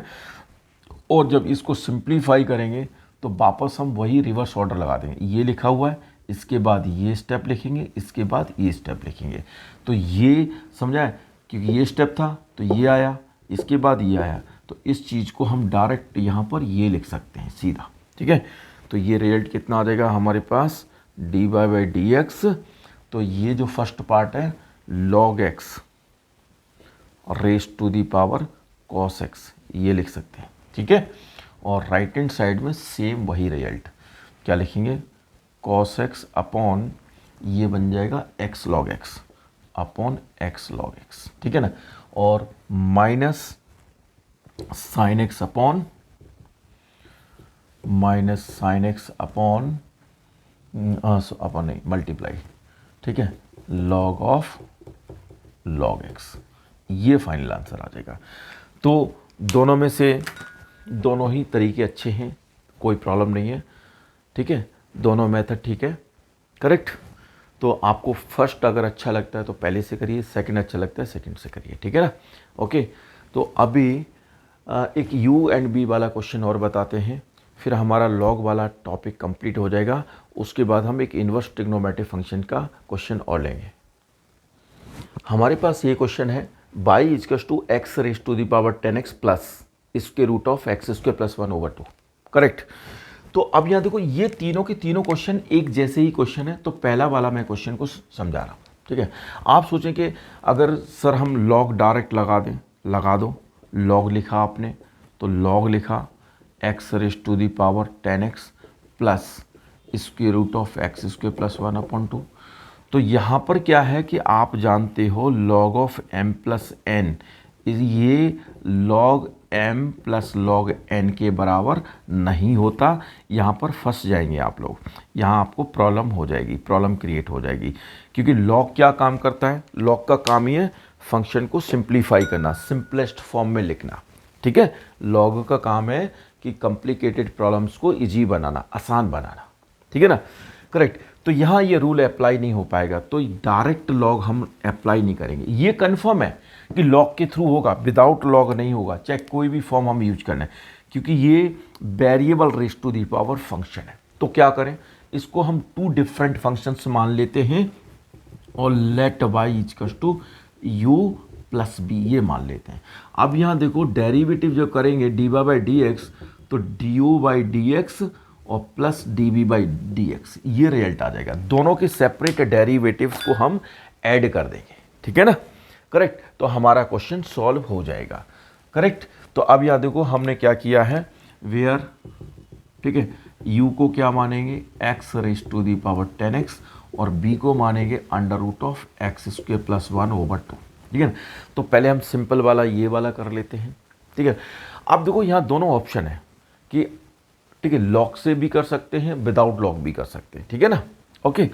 और जब इसको सिंप्लीफाई करेंगे तो वापस हम वही रिवर्स ऑर्डर लगा देंगे, ये लिखा हुआ है, इसके बाद ये स्टेप लिखेंगे, इसके बाद ये स्टेप लिखेंगे। तो ये समझा है, क्योंकि ये स्टेप था तो ये आया, इसके बाद ये आया, तो इस चीज़ को हम डायरेक्ट यहाँ पर ये लिख सकते हैं सीधा, ठीक है। तो ये रिजल्ट कितना आ जाएगा हमारे पास, dy बाई डी एक्स, तो ये जो फर्स्ट पार्ट है log x raise to the power cos x, ये लिख सकते हैं, ठीक है। और राइट हैंड साइड में सेम वही रिजल्ट, क्या लिखेंगे, cos x अपॉन ये बन जाएगा x log x upon x log x, ठीक है ना, और माइनस साइन x अपॉन नहीं मल्टीप्लाई, ठीक है, log ऑफ log x, ये फाइनल आंसर आ जाएगा। तो दोनों में से दोनों ही तरीके अच्छे हैं, कोई प्रॉब्लम नहीं है, ठीक है, दोनों मेथड ठीक है, करेक्ट। तो आपको फर्स्ट अगर अच्छा लगता है तो पहले से करिए, सेकंड अच्छा लगता है सेकंड से करिए, ठीक है ना, ओके। तो अभी एक u एंड b वाला क्वेश्चन और बताते हैं, फिर हमारा log वाला टॉपिक कंप्लीट हो जाएगा। उसके बाद हम एक इन्वर्स ट्रिग्नोमेट्रिक फंक्शन का क्वेश्चन और लेंगे। हमारे पास ये क्वेश्चन है, बाई इजकस to x raise to the power 10x plus इसके root of x square plus 1/2, correct. तो अब यहाँ देखो ये तीनों के तीनों क्वेश्चन एक जैसे ही क्वेश्चन है, तो पहला वाला मैं क्वेश्चन को समझा रहा हूँ, ठीक है। आप सोचें कि अगर सर हम लॉग डायरेक्ट लगा दें, लगा दो, लॉग लिखा आपने तो लॉग लिखा x raise to the power 10x plus square root of x square plus 1/2। तो यहाँ पर क्या है कि आप जानते हो log of m plus n ये log m plus log n के बराबर नहीं होता। यहाँ पर फंस जाएंगे आप लोग, यहाँ आपको प्रॉब्लम हो जाएगी, प्रॉब्लम क्रिएट हो जाएगी। क्योंकि log क्या काम करता है, log का काम ही है फंक्शन को सिंप्लीफाई करना, सिंपलेस्ट फॉर्म में लिखना। ठीक है, log का काम है कि कॉम्प्लिकेटेड प्रॉब्लम्स को इजी बनाना, आसान बनाना। ठीक है ना, करेक्ट। तो यहाँ ये रूल अप्लाई नहीं हो पाएगा, तो डायरेक्ट लॉग हम अप्लाई नहीं करेंगे। ये कन्फर्म है कि लॉग के थ्रू होगा, विदाउट लॉग नहीं होगा, चाहे कोई भी फॉर्म हम यूज करना है, क्योंकि ये variable raise to the power function है। तो क्या करें, इसको हम 2 डिफरेंट फंक्शंस मान लेते हैं और let y equals to u plus b ये मान लेते हैं। अब यहाँ देखो डेरिवेटिव जो करेंगे d y by d x, तो d u by d x और plus d v by d x, ये रिजल्ट आ जाएगा। दोनों के सेपरेट डेरिवेटिव्स को हम ऐड कर देंगे। ठीक है ना, करेक्ट। तो हमारा क्वेश्चन सॉल्व हो जाएगा। करेक्ट। तो अब यहाँ देखो हमने क्या किया है, वेयर, ठीक है, u को क्या मानेंगे x raise to the power 10x और b को मानेंगे under root of x square plus 1/2। ठीक है ना, तो पहले हम सिंपल वाला ये वाला कर लेते हैं। ठीक है, अब देखो यहाँ दोनों ऑप्शन है कि ठीक है, लॉग से भी कर सकते हैं, विदाउट लॉग भी कर सकते हैं। ठीक है ना, ओके।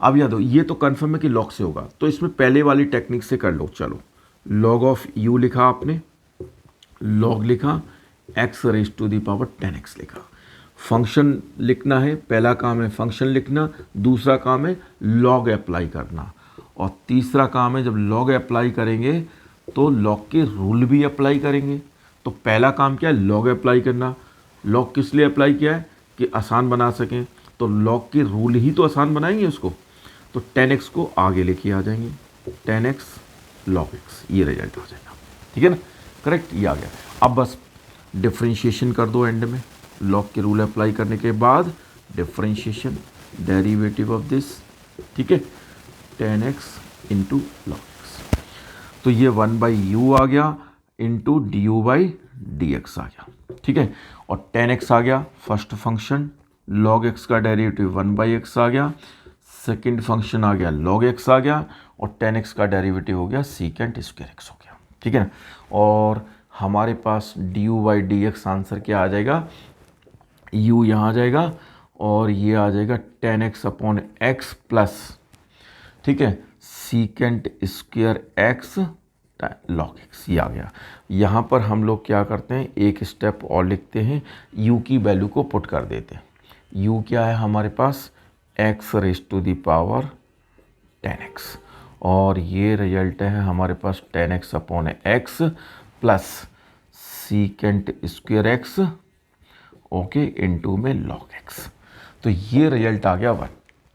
अब याद हो, ये तो कंफर्म है कि लॉग से होगा, तो इसमें पहले वाली टेक्निक से कर लो। चलो, लॉग ऑफ यू लिखा आपने, लॉग लिखा, x raise to the power 10x लिखा। फंक्शन लिखना है, पहला काम है फंक्शन लिखना, दूसरा काम है लॉग अप्लाई करना, और तीसरा काम है जब लॉग अप्लाई करेंगे तो लॉग के रूल भी अप्लाई करेंगे। तो पहला काम क्या है, लॉग अप्लाई करना। लॉग किस लिए अप्लाई किया है कि आसान बना सकें, तो लॉग के रूल ही तो आसान बनाएंगे उसको। तो 10x को आगे लेके आ जाएंगे, 10x log x, ये रिजल्ट आ जाएगा। ठीक है ना, करेक्ट, ये आ गया। अब बस डिफरेंशिएशन कर दो एंड में, लॉग के रूल अप्लाई करने के बाद डिफरेंशिएशन, डेरिवेटिव ऑफ दिस, ठीक है, 10x इंटू लॉग एक्स। तो ये 1/u आ गया into d u by d x आ गया। ठीक है, और 10x आ गया फर्स्ट फंक्शन, log x का डेरिवेटिव 1/x आ गया, सेकंड फंक्शन आ गया log x आ गया, और 10x का डेरिवेटिव हो गया सीकेंट स्क्वायर x हो गया। ठीक है ना, और हमारे पास d u by d x answer क्या आ जाएगा, u यहाँ आ जाएगा और ये आ जाएगा 10x अपॉन x प्लस, ठीक है, secant square x log x, ये आ गया। यहाँ पर हम लोग क्या करते हैं, एक स्टेप और लिखते हैं, u की वैल्यू को पुट कर देते हैं। u क्या है हमारे पास, x raise to the power 10x, और ये रिजल्ट है हमारे पास 10x upon x plus secant square x, okay, into में log x। तो ये रिजल्ट आ गया 1।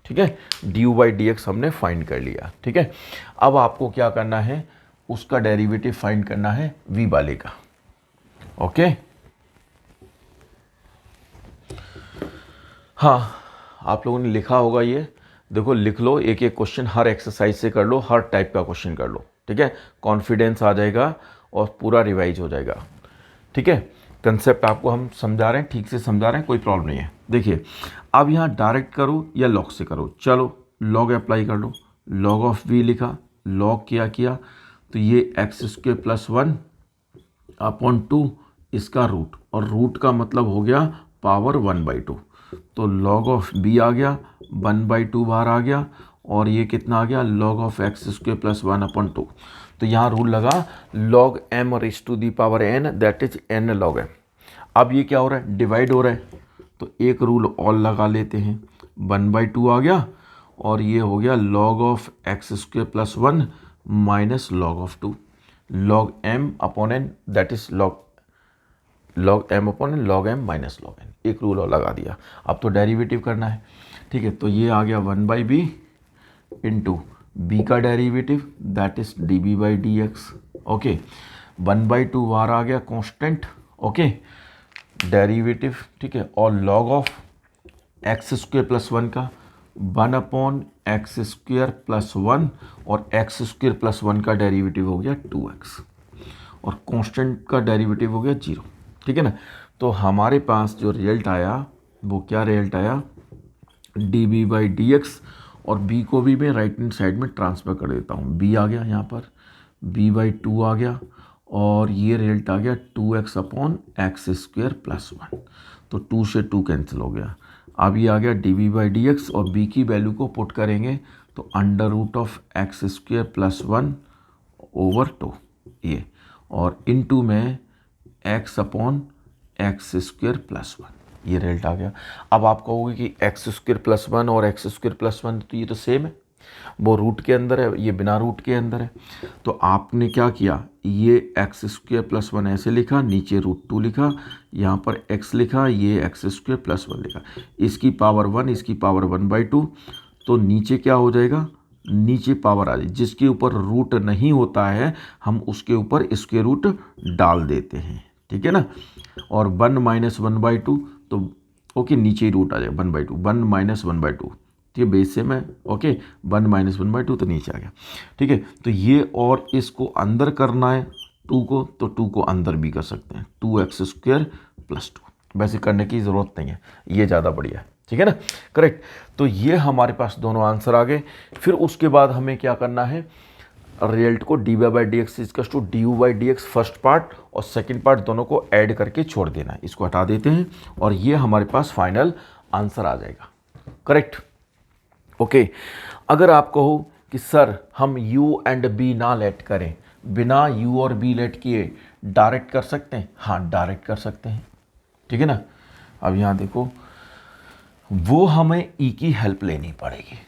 ठीक है, D u by d x हमने फाइंड कर लिया। ठीक है, अब आपको क्या करना है, उसका डेरिवेटिव फाइंड करना है v वाले का। ओके, हाँ, आप लोगों ने लिखा होगा ये, देखो लिख लो, एक एक क्वेश्चन हर एक्सरसाइज से कर लो, हर टाइप का क्वेश्चन कर लो। ठीक है, कॉन्फिडेंस आ जाएगा और पूरा रिवाइज हो जाएगा। ठीक है, कंसेप्ट आपको हम समझा रहे हैं, ठीक से समझा रहे हैं, कोई प्रॉब्लम नहीं है। देखिए, अब यहाँ डायरेक्ट करो या लॉग से करो, चलो लॉग अप्लाई कर लो। लॉग ऑफ v लिखा, लॉग किया तो ये एक्स स्क्वायर प्लस 1 अपॉन 2 इसका रूट, और रूट का मतलब हो गया पावर 1/2। तो लॉग ऑफ b आ गया, 1/2 बाहर आ गया, और ये कितना आ गया, log of x square plus 1 upon 2। तो यहाँ रूल लगा log m raise to the power n, that is n log m। अब ये क्या हो रहा है, डिवाइड हो रहा है, तो एक रूल और लगा लेते हैं, 1/2 आ गया, और ये हो गया log of x square plus 1 minus log of 2, log m upon n, that is log m upon n, log m minus log n, एक रूल और लगा दिया। अब तो डेरिवेटिव करना है। ठीक है, तो ये आ गया 1/b इंटू b का derivative, that is db by d x. Okay, 1/2 बाहर आ गया कांस्टेंट, ओके, डेरिवेटिव, ठीक है, और log of x square plus 1 का 1 अपॉन एक्स स्क्वायर प्लस 1, और एक्स स्क्वायर प्लस 1 का डेरिवेटिव हो गया 2x, और कांस्टेंट का डेरिवेटिव हो गया 0। ठीक है ना, तो हमारे पास जो रिजल्ट आया वो क्या रिजल्ट आया, db बाई डी एक्स, और b को भी मैं राइट हैंड साइड में ट्रांसफ़र कर देता हूँ, b आ गया यहाँ पर, b/2 आ गया, और ये रिजल्ट आ गया 2x upon x square plus 1। तो 2 से 2 कैंसिल हो गया। अब ये आ गया dv/dx और b की वैल्यू को पुट करेंगे तो under root of x square plus 1 over 2 ये, और इनटू में x upon x square plus 1, ये रिजल्ट आ गया। अब आप कहोगे कि एक्स स्क्वेयर प्लस 1 और एक्स स्क्वेयर प्लस 1 तो ये तो सेम है, वो रूट के अंदर है, ये बिना रूट के अंदर है। तो आपने क्या किया, ये एक्स स्क्वेयर प्लस 1 ऐसे लिखा, नीचे √2 लिखा, यहाँ पर x लिखा, ये एक्स स्क्वेयर प्लस 1 लिखा, इसकी पावर 1, इसकी पावर 1/2। तो नीचे क्या हो जाएगा, नीचे पावर आ जाए, जिसके ऊपर रूट नहीं होता है हम उसके ऊपर स्क्वायर रूट डाल देते हैं, ठीक है ना। और 1 - 1/2 तो ओके, नीचे ही रूट आ जाएगा 1/2, 1 - 1/2, ये बेस सेम है, ओके। 1 - 1/2 तो नीचे आ गया, ठीक है। तो ये और इसको अंदर करना है 2 को, तो 2 को अंदर भी कर सकते हैं, 2x² प्लस 2। वैसे करने की ज़रूरत नहीं है, ये ज़्यादा बढ़िया है, ठीक है ना, करेक्ट। तो ये हमारे पास दोनों आंसर आ गए। फिर उसके बाद हमें क्या करना है, रिजल्ट को dy/dx = du/dx फर्स्ट पार्ट और सेकंड पार्ट दोनों को ऐड करके छोड़ देना है। इसको हटा देते हैं और ये हमारे पास फाइनल आंसर आ जाएगा, करेक्ट, ओके। अगर आप कहो कि सर हम u एंड b ना लेट करें, बिना u और b लेट किए डायरेक्ट कर सकते हैं, हाँ डायरेक्ट कर सकते हैं, ठीक है ना। अब यहाँ देखो, वो हमें e की हेल्प लेनी पड़ेगी,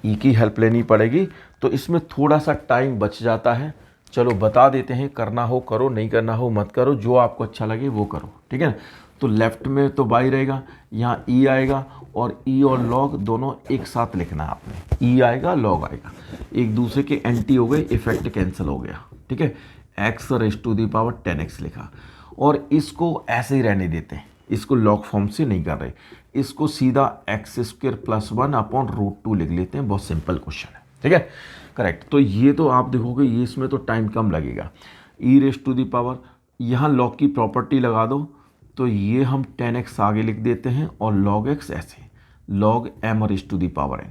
e की हेल्प लेनी पड़ेगी, तो इसमें थोड़ा सा टाइम बच जाता है। चलो बता देते हैं, करना हो करो, नहीं करना हो मत करो, जो आपको अच्छा लगे वो करो, ठीक है ना। तो लेफ्ट में तो बाई रहेगा, यहाँ e आएगा, और e और log दोनों एक साथ लिखना है आपने, e आएगा log आएगा, एक दूसरे के एंटी हो गए, इफेक्ट कैंसिल हो गया, ठीक है। x⁻10x लिखा, और इसको ऐसे ही रहने देते हैं, इसको लॉग फॉर्म से नहीं कर रहे, इसको सीधा x² + 1 अपॉन √2 लिख लेते हैं। बहुत सिंपल क्वेश्चन है, ठीक है, करेक्ट। तो ये तो आप देखोगे, ये इसमें तो टाइम कम लगेगा। e⁻, यहाँ लॉग की प्रॉपर्टी लगा दो, तो ये हम 10x आगे लिख देते हैं, और log x ऐसे log m⁻n,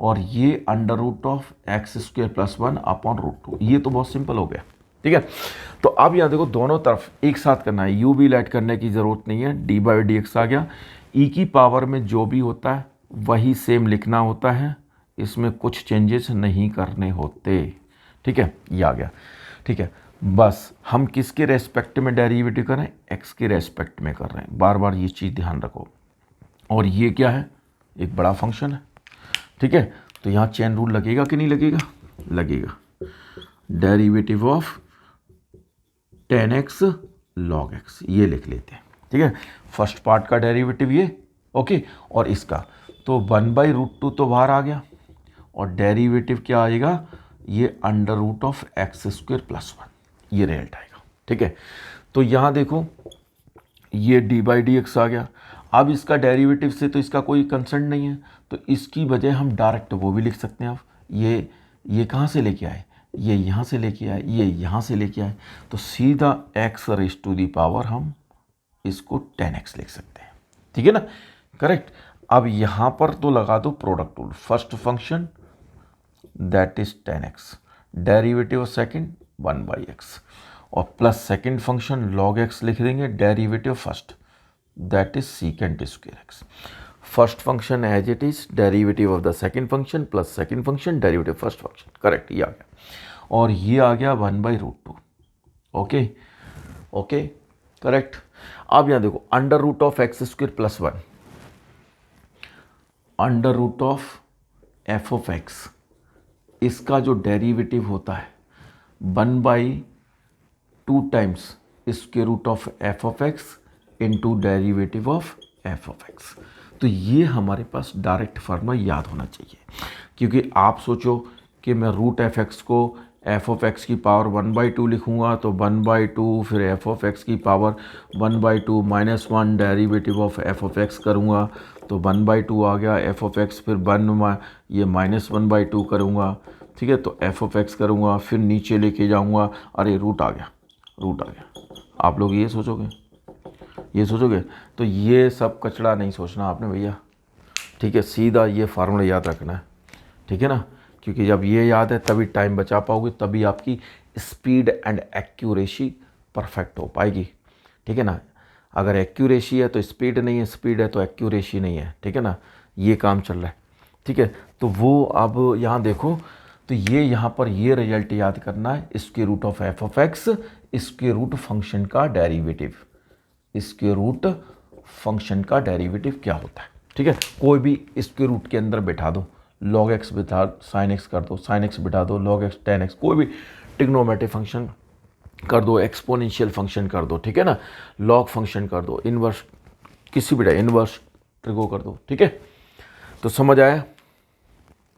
और ये under root of x² + 1 upon √2। ये तो बहुत सिंपल हो गया, ठीक है। तो अब यहाँ देखो, दोनों तरफ एक साथ करना है, u भी लेट करने की ज़रूरत नहीं है, dy/dx आ गया। e की पावर में जो भी होता है वही सेम लिखना होता है, इसमें कुछ चेंजेस नहीं करने होते, ठीक है, ये आ गया, ठीक है। बस हम किसके रेस्पेक्ट में डेरिवेटिव कर रहे हैं, x के रेस्पेक्ट में कर रहे हैं, बार बार ये चीज़ ध्यान रखो। और ये क्या है, एक बड़ा फंक्शन है, ठीक है। तो यहाँ चेन रूल लगेगा कि नहीं लगेगा, लगेगा। Derivative of 10x log x, ये लिख लेते हैं, ठीक है। फर्स्ट पार्ट का डेरिवेटिव ये, ओके, और इसका तो 1/√2 तो बाहर आ गया, और डेरिवेटिव क्या आएगा, ये अंडर रूट ऑफ x² + 1, ये रिजल्ट आएगा, ठीक है। तो यहाँ देखो, ये dy/dx आ गया। अब इसका डेरिवेटिव से तो इसका कोई कंसर्न नहीं है, तो इसकी बजाय हम डायरेक्ट वो भी लिख सकते हैं। अब ये कहाँ से लेके आए, ये यहाँ से लेके आए, ये यहाँ से लेके आए, तो सीधा x⁻, हम इसको 10x लिख सकते हैं, ठीक है ना, करेक्ट। अब यहाँ पर तो लगा दो product rule, first function that is 10x, derivative second 1/x, और plus second function log x लिख देंगे, derivative first that is sec²x। First function as it is, derivative of the second function plus second function derivative first function, correct, ये आ गया। और ये आ गया 1/√2, ओके ओके, करेक्ट। अब यहाँ देखो, under root of x² + 1, under root of f(x), इसका जो डेरिवेटिव होता है 1/2 times square root of f(x) into derivative of f(x). तो ये हमारे पास डायरेक्ट फार्मूला याद होना चाहिए, क्योंकि आप सोचो कि मैं √f(x) को f(x) की पावर 1/2 लिखूंगा, तो 1/2 फिर f(x) की पावर 1/2 - 1 डेरिवेटिव ऑफ f(x) करूँगा, तो 1/2 आ गया, f(x) फिर ये -1/2 करूँगा, ठीक है, तो f(x) करूँगा, फिर नीचे लेके जाऊँगा, अरे रूट आ गया, रूट आ गया। आप लोग ये सोचोगे, तो ये सब कचड़ा नहीं सोचना आपने भैया, ठीक है, सीधा ये फार्मूला याद रखना है, ठीक है ना, क्योंकि जब ये याद है तभी टाइम बचा पाओगे, तभी आपकी स्पीड एंड एक्यूरेसी परफेक्ट हो पाएगी, ठीक है ना। अगर एक्यूरेसी है तो स्पीड नहीं है, स्पीड है तो एक्यूरेसी नहीं है, ठीक है ना, ये काम चल रहा है, ठीक है। तो वो अब यहाँ देखो, तो ये यहाँ पर ये रिजल्ट याद करना है, square root of f of x, square root function का डेरिवेटिव, स्क्वायर रूट फंक्शन का डेरिवेटिव क्या होता है, ठीक है। कोई भी स्क्वायर रूट के अंदर बैठा दो, लॉग एक्स बिठा साइन एक्स कर दो, साइन एक्स बिठा दो लॉग एक्स टेन एक्स, कोई भी ट्रिग्नोमेट्रिक फंक्शन कर दो, एक्सपोनेंशियल फंक्शन कर दो, ठीक है ना, लॉग फंक्शन कर दो, इनवर्स किसी भी इनवर्स ट्रिगो कर दो, ठीक है। तो समझ आया,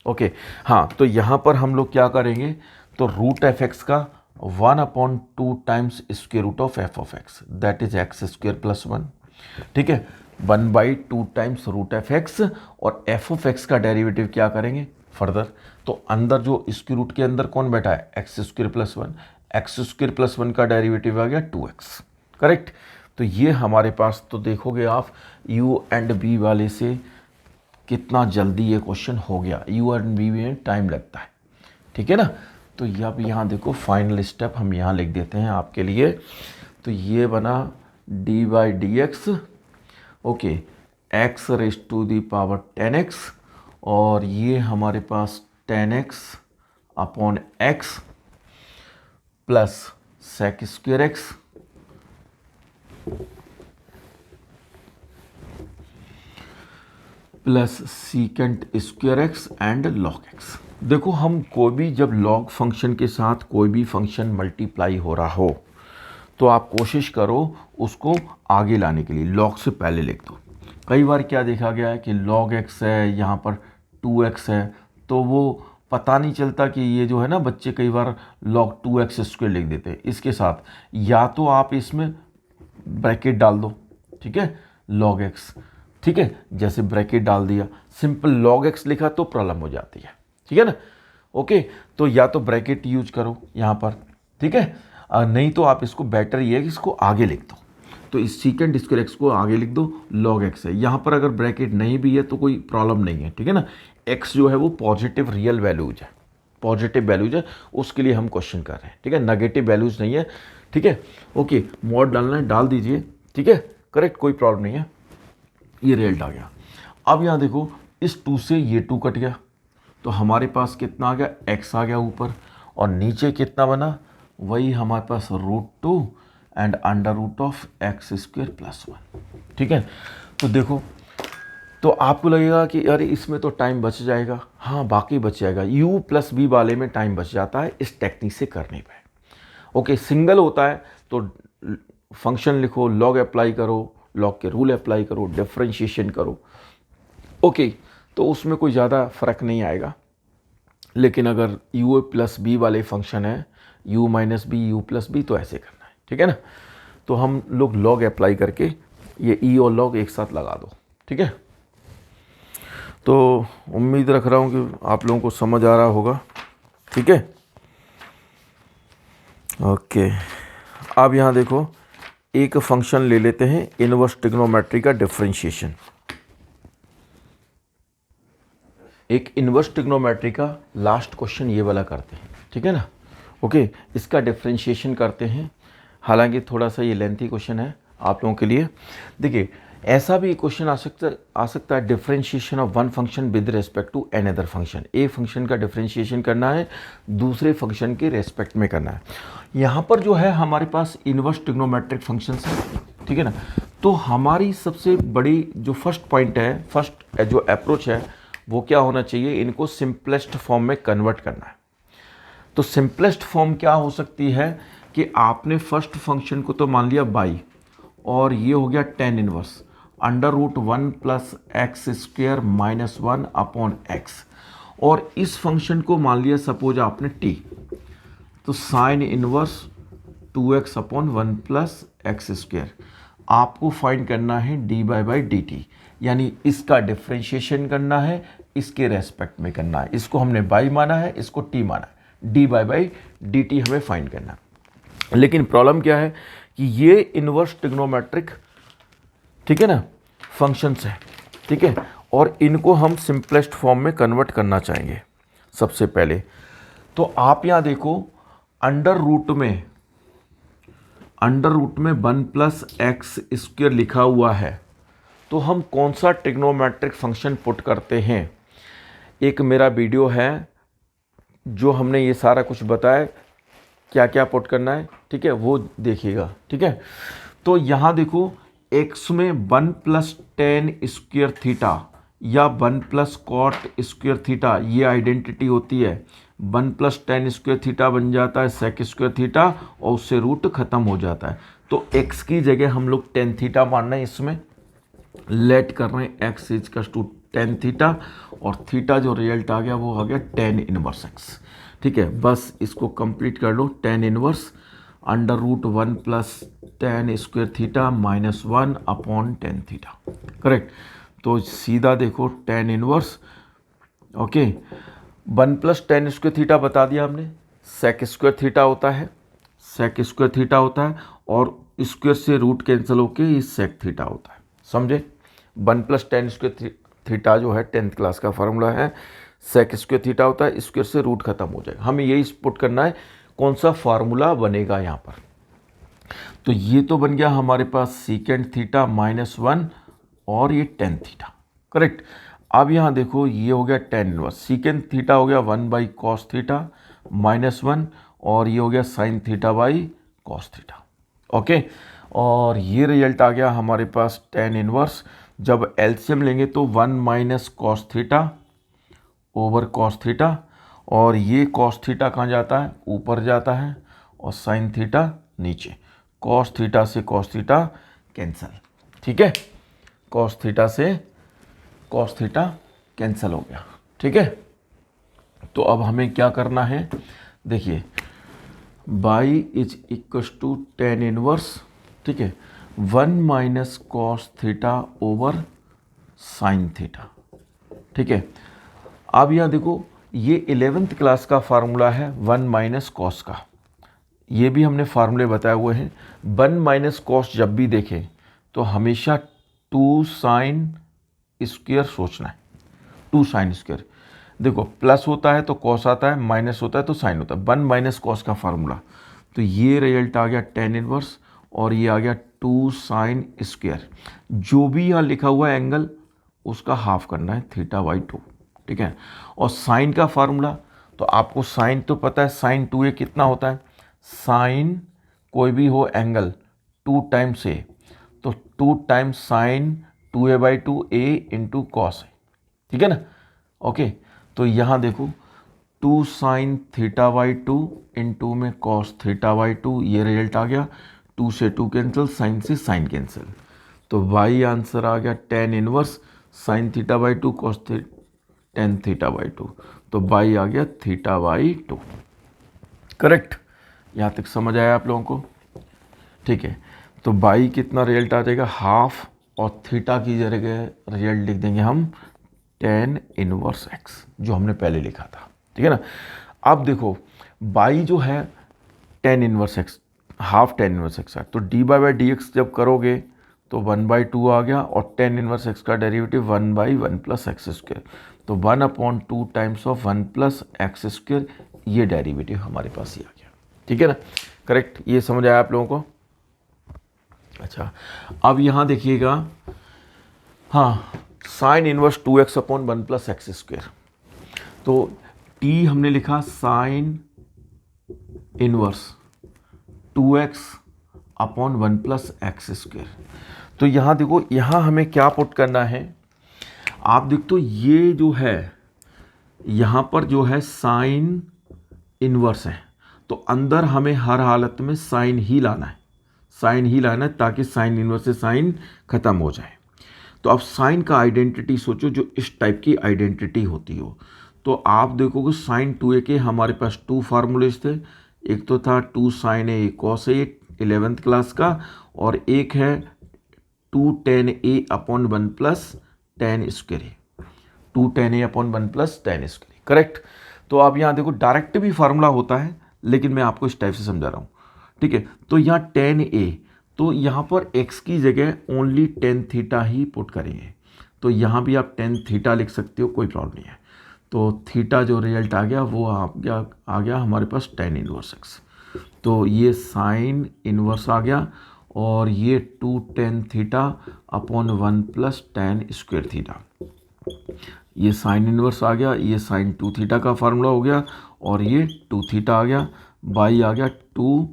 ओके। हाँ, तो यहाँ पर हम लोग क्या करेंगे, तो रूट एफ एक्स का 1/2 times square root of f of x, that is x square plus 1, ठीक है। 1/2 टाइम्स रूट एफ एक्स, और एफ ऑफ एक्स का डेरिवेटिव क्या करेंगे फर्दर, तो अंदर जो स्क्वायर रूट के अंदर कौन बैठा है, x square plus 1, x square plus 1 का डेरिवेटिव आ गया 2x, करेक्ट। तो ये हमारे पास, तो देखोगे आप यू एंड बी वाले से कितना जल्दी ये क्वेश्चन हो गया, यू एंड बी में टाइम लगता है, ठीक है ना। तो अब यहाँ देखो फाइनल स्टेप हम यहाँ लिख देते हैं आपके लिए, तो ये बना d/dx, okay, x raise to the power 10x, और ये हमारे पास 10x upon x plus sec square x plus secant square x and log x. देखो, हम कोई भी जब लॉग फंक्शन के साथ कोई भी फंक्शन मल्टीप्लाई हो रहा हो तो आप कोशिश करो उसको आगे लाने के लिए, लॉग से पहले लिख दो। कई बार क्या देखा गया है कि लॉग एक्स है, यहाँ पर 2x है, तो वो पता नहीं चलता कि ये जो है ना, बच्चे कई बार log 2x स्क्वायर लिख देते हैं इसके साथ, या तो आप इसमें ब्रैकेट डाल दो, ठीक है, log x, ठीक है, जैसे ब्रैकेट डाल दिया, सिंपल log x लिखा तो प्रॉब्लम हो जाती है, ठीक है ना, ओके। तो या तो ब्रैकेट यूज करो यहाँ पर, ठीक है, नहीं तो आप इसको बेटर ये है कि इसको आगे लिख दो, तो इस सीकेंट स्क्वायर एक्स को आगे लिख दो, log x है। यहाँ पर अगर ब्रैकेट नहीं भी है तो कोई प्रॉब्लम नहीं है, ठीक है ना। x जो है वो पॉजिटिव रियल वैल्यूज है, पॉजिटिव वैल्यूज है, उसके लिए हम क्वेश्चन कर रहे हैं, ठीक है, नेगेटिव वैल्यूज नहीं है, ठीक है, ओके। मॉड डालना है डाल दीजिए, ठीक है, करेक्ट, कोई प्रॉब्लम नहीं है। ये रिजल्ट आ गया। अब यहाँ देखो, इस 2 से ये 2 कट गया, तो हमारे पास कितना आ गया, x आ गया ऊपर, और नीचे कितना बना, वही हमारे पास √2 and under root of x square plus 1, ठीक है। तो देखो, तो आपको लगेगा कि यार इसमें तो टाइम बच जाएगा, हाँ बाकी बच जाएगा, u प्लस b वाले में टाइम बच जाता है इस टेक्निक से करने पे, ओके। सिंगल होता है तो फंक्शन लिखो, लॉग अप्लाई करो, लॉग के रूल अप्लाई करो, डिफरेंशिएशन करो, ओके, तो उसमें कोई ज़्यादा फर्क नहीं आएगा। लेकिन अगर u प्लस b वाले फंक्शन है, u minus b, u plus b, तो ऐसे करना है, ठीक है ना। तो हम लोग लॉग अप्लाई करके ये e और लॉग एक साथ लगा दो, ठीक है। तो उम्मीद रख रहा हूँ कि आप लोगों को समझ आ रहा होगा, ठीक है, ओके। अब यहाँ देखो, एक फंक्शन ले लेते हैं इनवर्स ट्रिग्नोमेट्री का डिफरेंशिएशन, एक इनवर्स ट्रिग्नोमेट्री का लास्ट क्वेश्चन ये वाला करते हैं, ठीक है ना, ओके। इसका डिफरेंशिएशन करते हैं, हालांकि थोड़ा सा ये लेंथी क्वेश्चन है आप लोगों के लिए। देखिए, ऐसा भी क्वेश्चन आ सकता है, differentiation of one function with respect to another function. एक फंक्शन का डिफरेंशिएशन करना है दूसरे फंक्शन के रेस्पेक्ट में करना है। यहाँ पर जो है हमारे पास इनवर्स ट्रिग्नोमेट्रिक फंक्शंस है, ठीक है ना। तो हमारी सबसे बड़ी जो फर्स्ट पॉइंट है, फर्स्ट जो अप्रोच है, वो क्या होना चाहिए, इनको सिंपलेस्ट फॉर्म में कन्वर्ट करना है। तो सिंपलेस्ट फॉर्म क्या हो सकती है कि आपने फर्स्ट फंक्शन को तो मान लिया बाई, और ये हो गया tan inverse √1 plus x square minus 1 upon x, और इस फंक्शन को मान लिया सपोज आपने t, तो sine inverse 2x upon 1 plus x square. आपको फाइंड करना है dy/dt, यानी इसका डिफरेंशिएशन करना है, इसके रेस्पेक्ट में करना है। इसको हमने बाई माना है, इसको t माना है, dy/dt हमें फाइंड करना है। लेकिन प्रॉब्लम क्या है कि ये इनवर्स ट्रिग्नोमेट्रिक, ठीक है ना, फंक्शंस है, ठीक है, और इनको हम सिंपलेस्ट फॉर्म में कन्वर्ट करना चाहेंगे सबसे पहले। तो आप यहाँ देखो, अंडर रूट अंडर रूट में 1+x² लिखा हुआ है, तो हम कौन सा ट्रिग्नोमेट्रिक फंक्शन पुट करते हैं। एक मेरा वीडियो है जो हमने ये सारा कुछ बताया क्या क्या पुट करना है, ठीक है, वो देखिएगा, ठीक है। तो यहाँ देखो x में 1+tan² थीटा या 1+cot² थीटा, ये आइडेंटिटी होती है। 1+tan² थीटा बन जाता है sec² थीटा और उससे रूट खत्म हो जाता है। तो x की जगह हम लोग tan थीटा मान रहे हैं, इसमें लेट कर रहे हैं x = tan थीटा और थीटा जो रिजल्ट आ गया वो आ गया tan इनवर्स x, ठीक है। बस इसको कंप्लीट कर लो, tan inverse under root 1+tan² theta -1/tan थीटा, करेक्ट। तो सीधा देखो tan inverse, okay, 1+tan² theta बता दिया हमने, sec² थीटा होता है, sec² थीटा होता है और स्क्वायर से रूट कैंसिल होके ये sec थीटा होता है, समझे। 1+tan² थीटा जो है 10th क्लास का फार्मूला है, sec² थीटा होता है, स्क्वायर से रूट खत्म हो जाएगा। हमें यही पुट करना है कौन सा फार्मूला बनेगा यहाँ पर। तो ये तो बन गया हमारे पास secant थीटा -1 और ये tan थीटा, करेक्ट। अब यहाँ देखो ये हो गया tan इनवर्स, secant थीटा हो गया 1/cos थीटा -1 और ये हो गया sin theta cos theta, okay. और ये रिजल्ट आ गया हमारे पास tan इनवर्स, जब एलसीएम लेंगे तो 1 - cos theta over cos theta, और ये cos थीटा कहाँ जाता है, ऊपर जाता है, और sin थीटा नीचे, cos थीटा से cos थीटा कैंसिल, ठीक है, cos थीटा से cos थीटा कैंसिल हो गया, ठीक है। तो अब हमें क्या करना है, देखिए y = tan इनवर्स, ठीक है, 1 - cos theta over sin theta, ठीक है। अब यहाँ देखो ये 11th क्लास का फार्मूला है 1 - cos का, ये भी हमने फार्मूले बताए हुए हैं। 1 - cos जब भी देखें तो हमेशा 2 sin² सोचना है, 2 sin²। देखो प्लस होता है तो cos आता है, माइनस होता है तो sin होता है, 1 - cos का फार्मूला। तो ये रिजल्ट आ गया tan इनवर्स और ये आ गया 2 sin²। जो भी यहाँ लिखा हुआ है एंगल उसका हाफ करना है θ/2, ठीक है। और साइन का फार्मूला तो आपको साइन तो पता है, sin 2a कितना होता है, साइन कोई भी हो एंगल 2 टाइम्स a, तो 2 times sin 2a/2 a × cos है, ठीक है ना, ओके। तो यहाँ देखो 2 sin θ/2 × में cos θ/2, ये रिजल्ट आ गया। 2 से 2 कैंसिल, साइन से साइन कैंसिल, तो y आंसर आ गया tan inverse sin θ/2 cos tan θ/2, तो y आ गया θ/2, करेक्ट। यहाँ तक समझ आया आप लोगों को, ठीक है। तो y कितना रिजल्ट आ जाएगा, हाफ, और थीटा की जगह रिजल्ट लिख देंगे हम tan इनवर्स x, जो हमने पहले लिखा था, ठीक है ना। अब देखो y जो है tan inverse x, half tan inverse x है, तो dy/dx जब करोगे तो 1/2 आ गया, और tan इनवर्स x का डेरिवेटिव 1/1 + x², तो 1/2 टाइम्स ऑफ 1 + x², ये डेरिवेटिव हमारे पास ही आ गया, ठीक है ना, करेक्ट। ये समझ आया आप लोगों को। अच्छा, अब यहाँ देखिएगा, हाँ, साइन इनवर्स 2x/1 + x², तो t हमने लिखा साइन इनवर्स 2x/1 + x²। तो यहाँ देखो, यहाँ हमें क्या पुट करना है, आप देख तो ये जो है यहाँ पर जो है साइन इनवर्स है, तो अंदर हमें हर हालत में साइन ही लाना है, साइन ही लाना है, ताकि साइन इनवर्स से साइन खत्म हो जाए। तो अब साइन का आइडेंटिटी सोचो जो इस टाइप की आइडेंटिटी होती हो, तो आप देखोगे साइन 2a के हमारे पास 2 फार्मूलेज थे, एक तो था 2 sin a cos a 11th class का, और एक है 2 tan a/1 + tan², 2 tan a/1 + tan², correct. तो अब यहाँ देखो डायरेक्ट भी फार्मूला होता है, लेकिन मैं आपको इस टाइप से समझा रहा हूँ, ठीक है। तो यहाँ tan a, तो यहाँ पर x की जगह ओनली tan थीटा ही पुट करेंगे, तो यहाँ भी आप tan थीटा लिख सकते हो, कोई प्रॉब्लम नहीं है। तो थीटा जो रिजल्ट आ गया वो आ गया हमारे पास tan इनवर्स x, तो ये साइन इनवर्स आ गया और ये 2 tan theta upon 1 plus tan square theta, ये साइन इनवर्स आ गया, ये साइन 2 थीटा का फार्मूला हो गया और ये 2 थीटा आ गया, बाई आ गया 2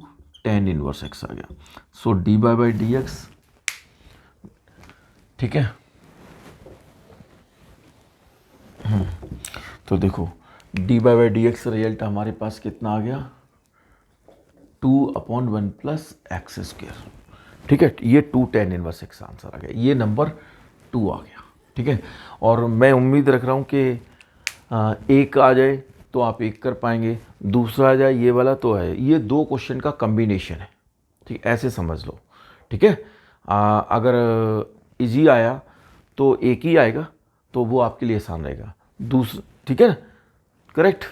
tan इनवर्स x आ गया। सो डी बाई डी एक्स, ठीक है। तो देखो D by d x result हमारे पास कितना आ गया, 2 अपॉन 1 प्लस एक्स स्क्वायर, ठीक है। ये 2 tan इनवर्स एक्स आंसर आ गया, ये नंबर 2 आ गया, ठीक है। और मैं उम्मीद रख रहा हूँ कि एक आ जाए तो आप एक कर पाएंगे, दूसरा आ जाए ये वाला तो है, ये 2 क्वेश्चन का कम्बिनेशन है, ठीक, ऐसे समझ लो, ठीक है। अगर इजी आया तो एक ही आएगा तो वो आपके लिए आसान रहेगा, दूसरा, ठीक है ना, करेक्ट।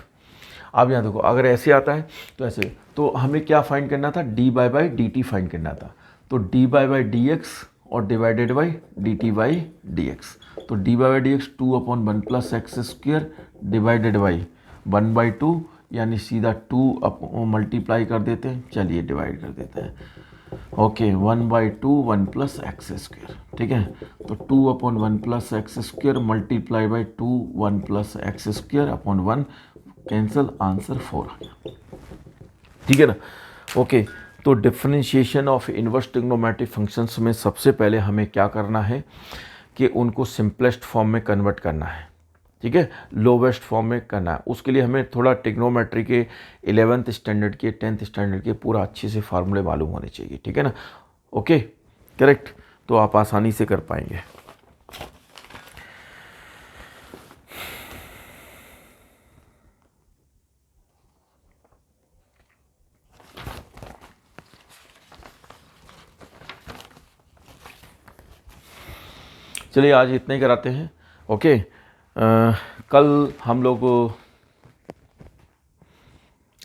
अब यहाँ देखो अगर ऐसे आता है तो ऐसे, तो हमें क्या फाइंड करना था, d by d t find करना था। तो डी बाई डी एक्स और divided by d t by d x, तो d by d x 2 upon 1 plus x square divided by 1/2, यानी सीधा 2 मल्टीप्लाई कर देते हैं, चलिए डिवाइड कर देते हैं, ओके 1/2 1 प्लस एक्स स्क्वायर, ठीक है। तो 2 upon 1 plus x square multiply by 2 1 plus x square upon 1, cancel, answer 4 आ गया, ठीक है ना। ओके, तो differentiation of inverse trigonometric functions में सबसे पहले हमें क्या करना है कि उनको सिंपलेस्ट फॉर्म में कन्वर्ट करना है, ठीक है, लोवेस्ट फॉर्म में करना है। उसके लिए हमें थोड़ा ट्रिग्नोमेट्री के 11th स्टैंडर्ड के 10th स्टैंडर्ड के पूरा अच्छे से फार्मूले मालूम होने चाहिए, ठीक है ना। ओके, करेक्ट, तो आप आसानी से कर पाएंगे। चलिए आज इतना ही कराते हैं, ओके। कल हम लोग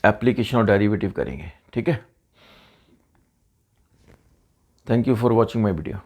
एप्लीकेशन और डेरिवेटिव करेंगे, ठीक है। Thank you for watching my video.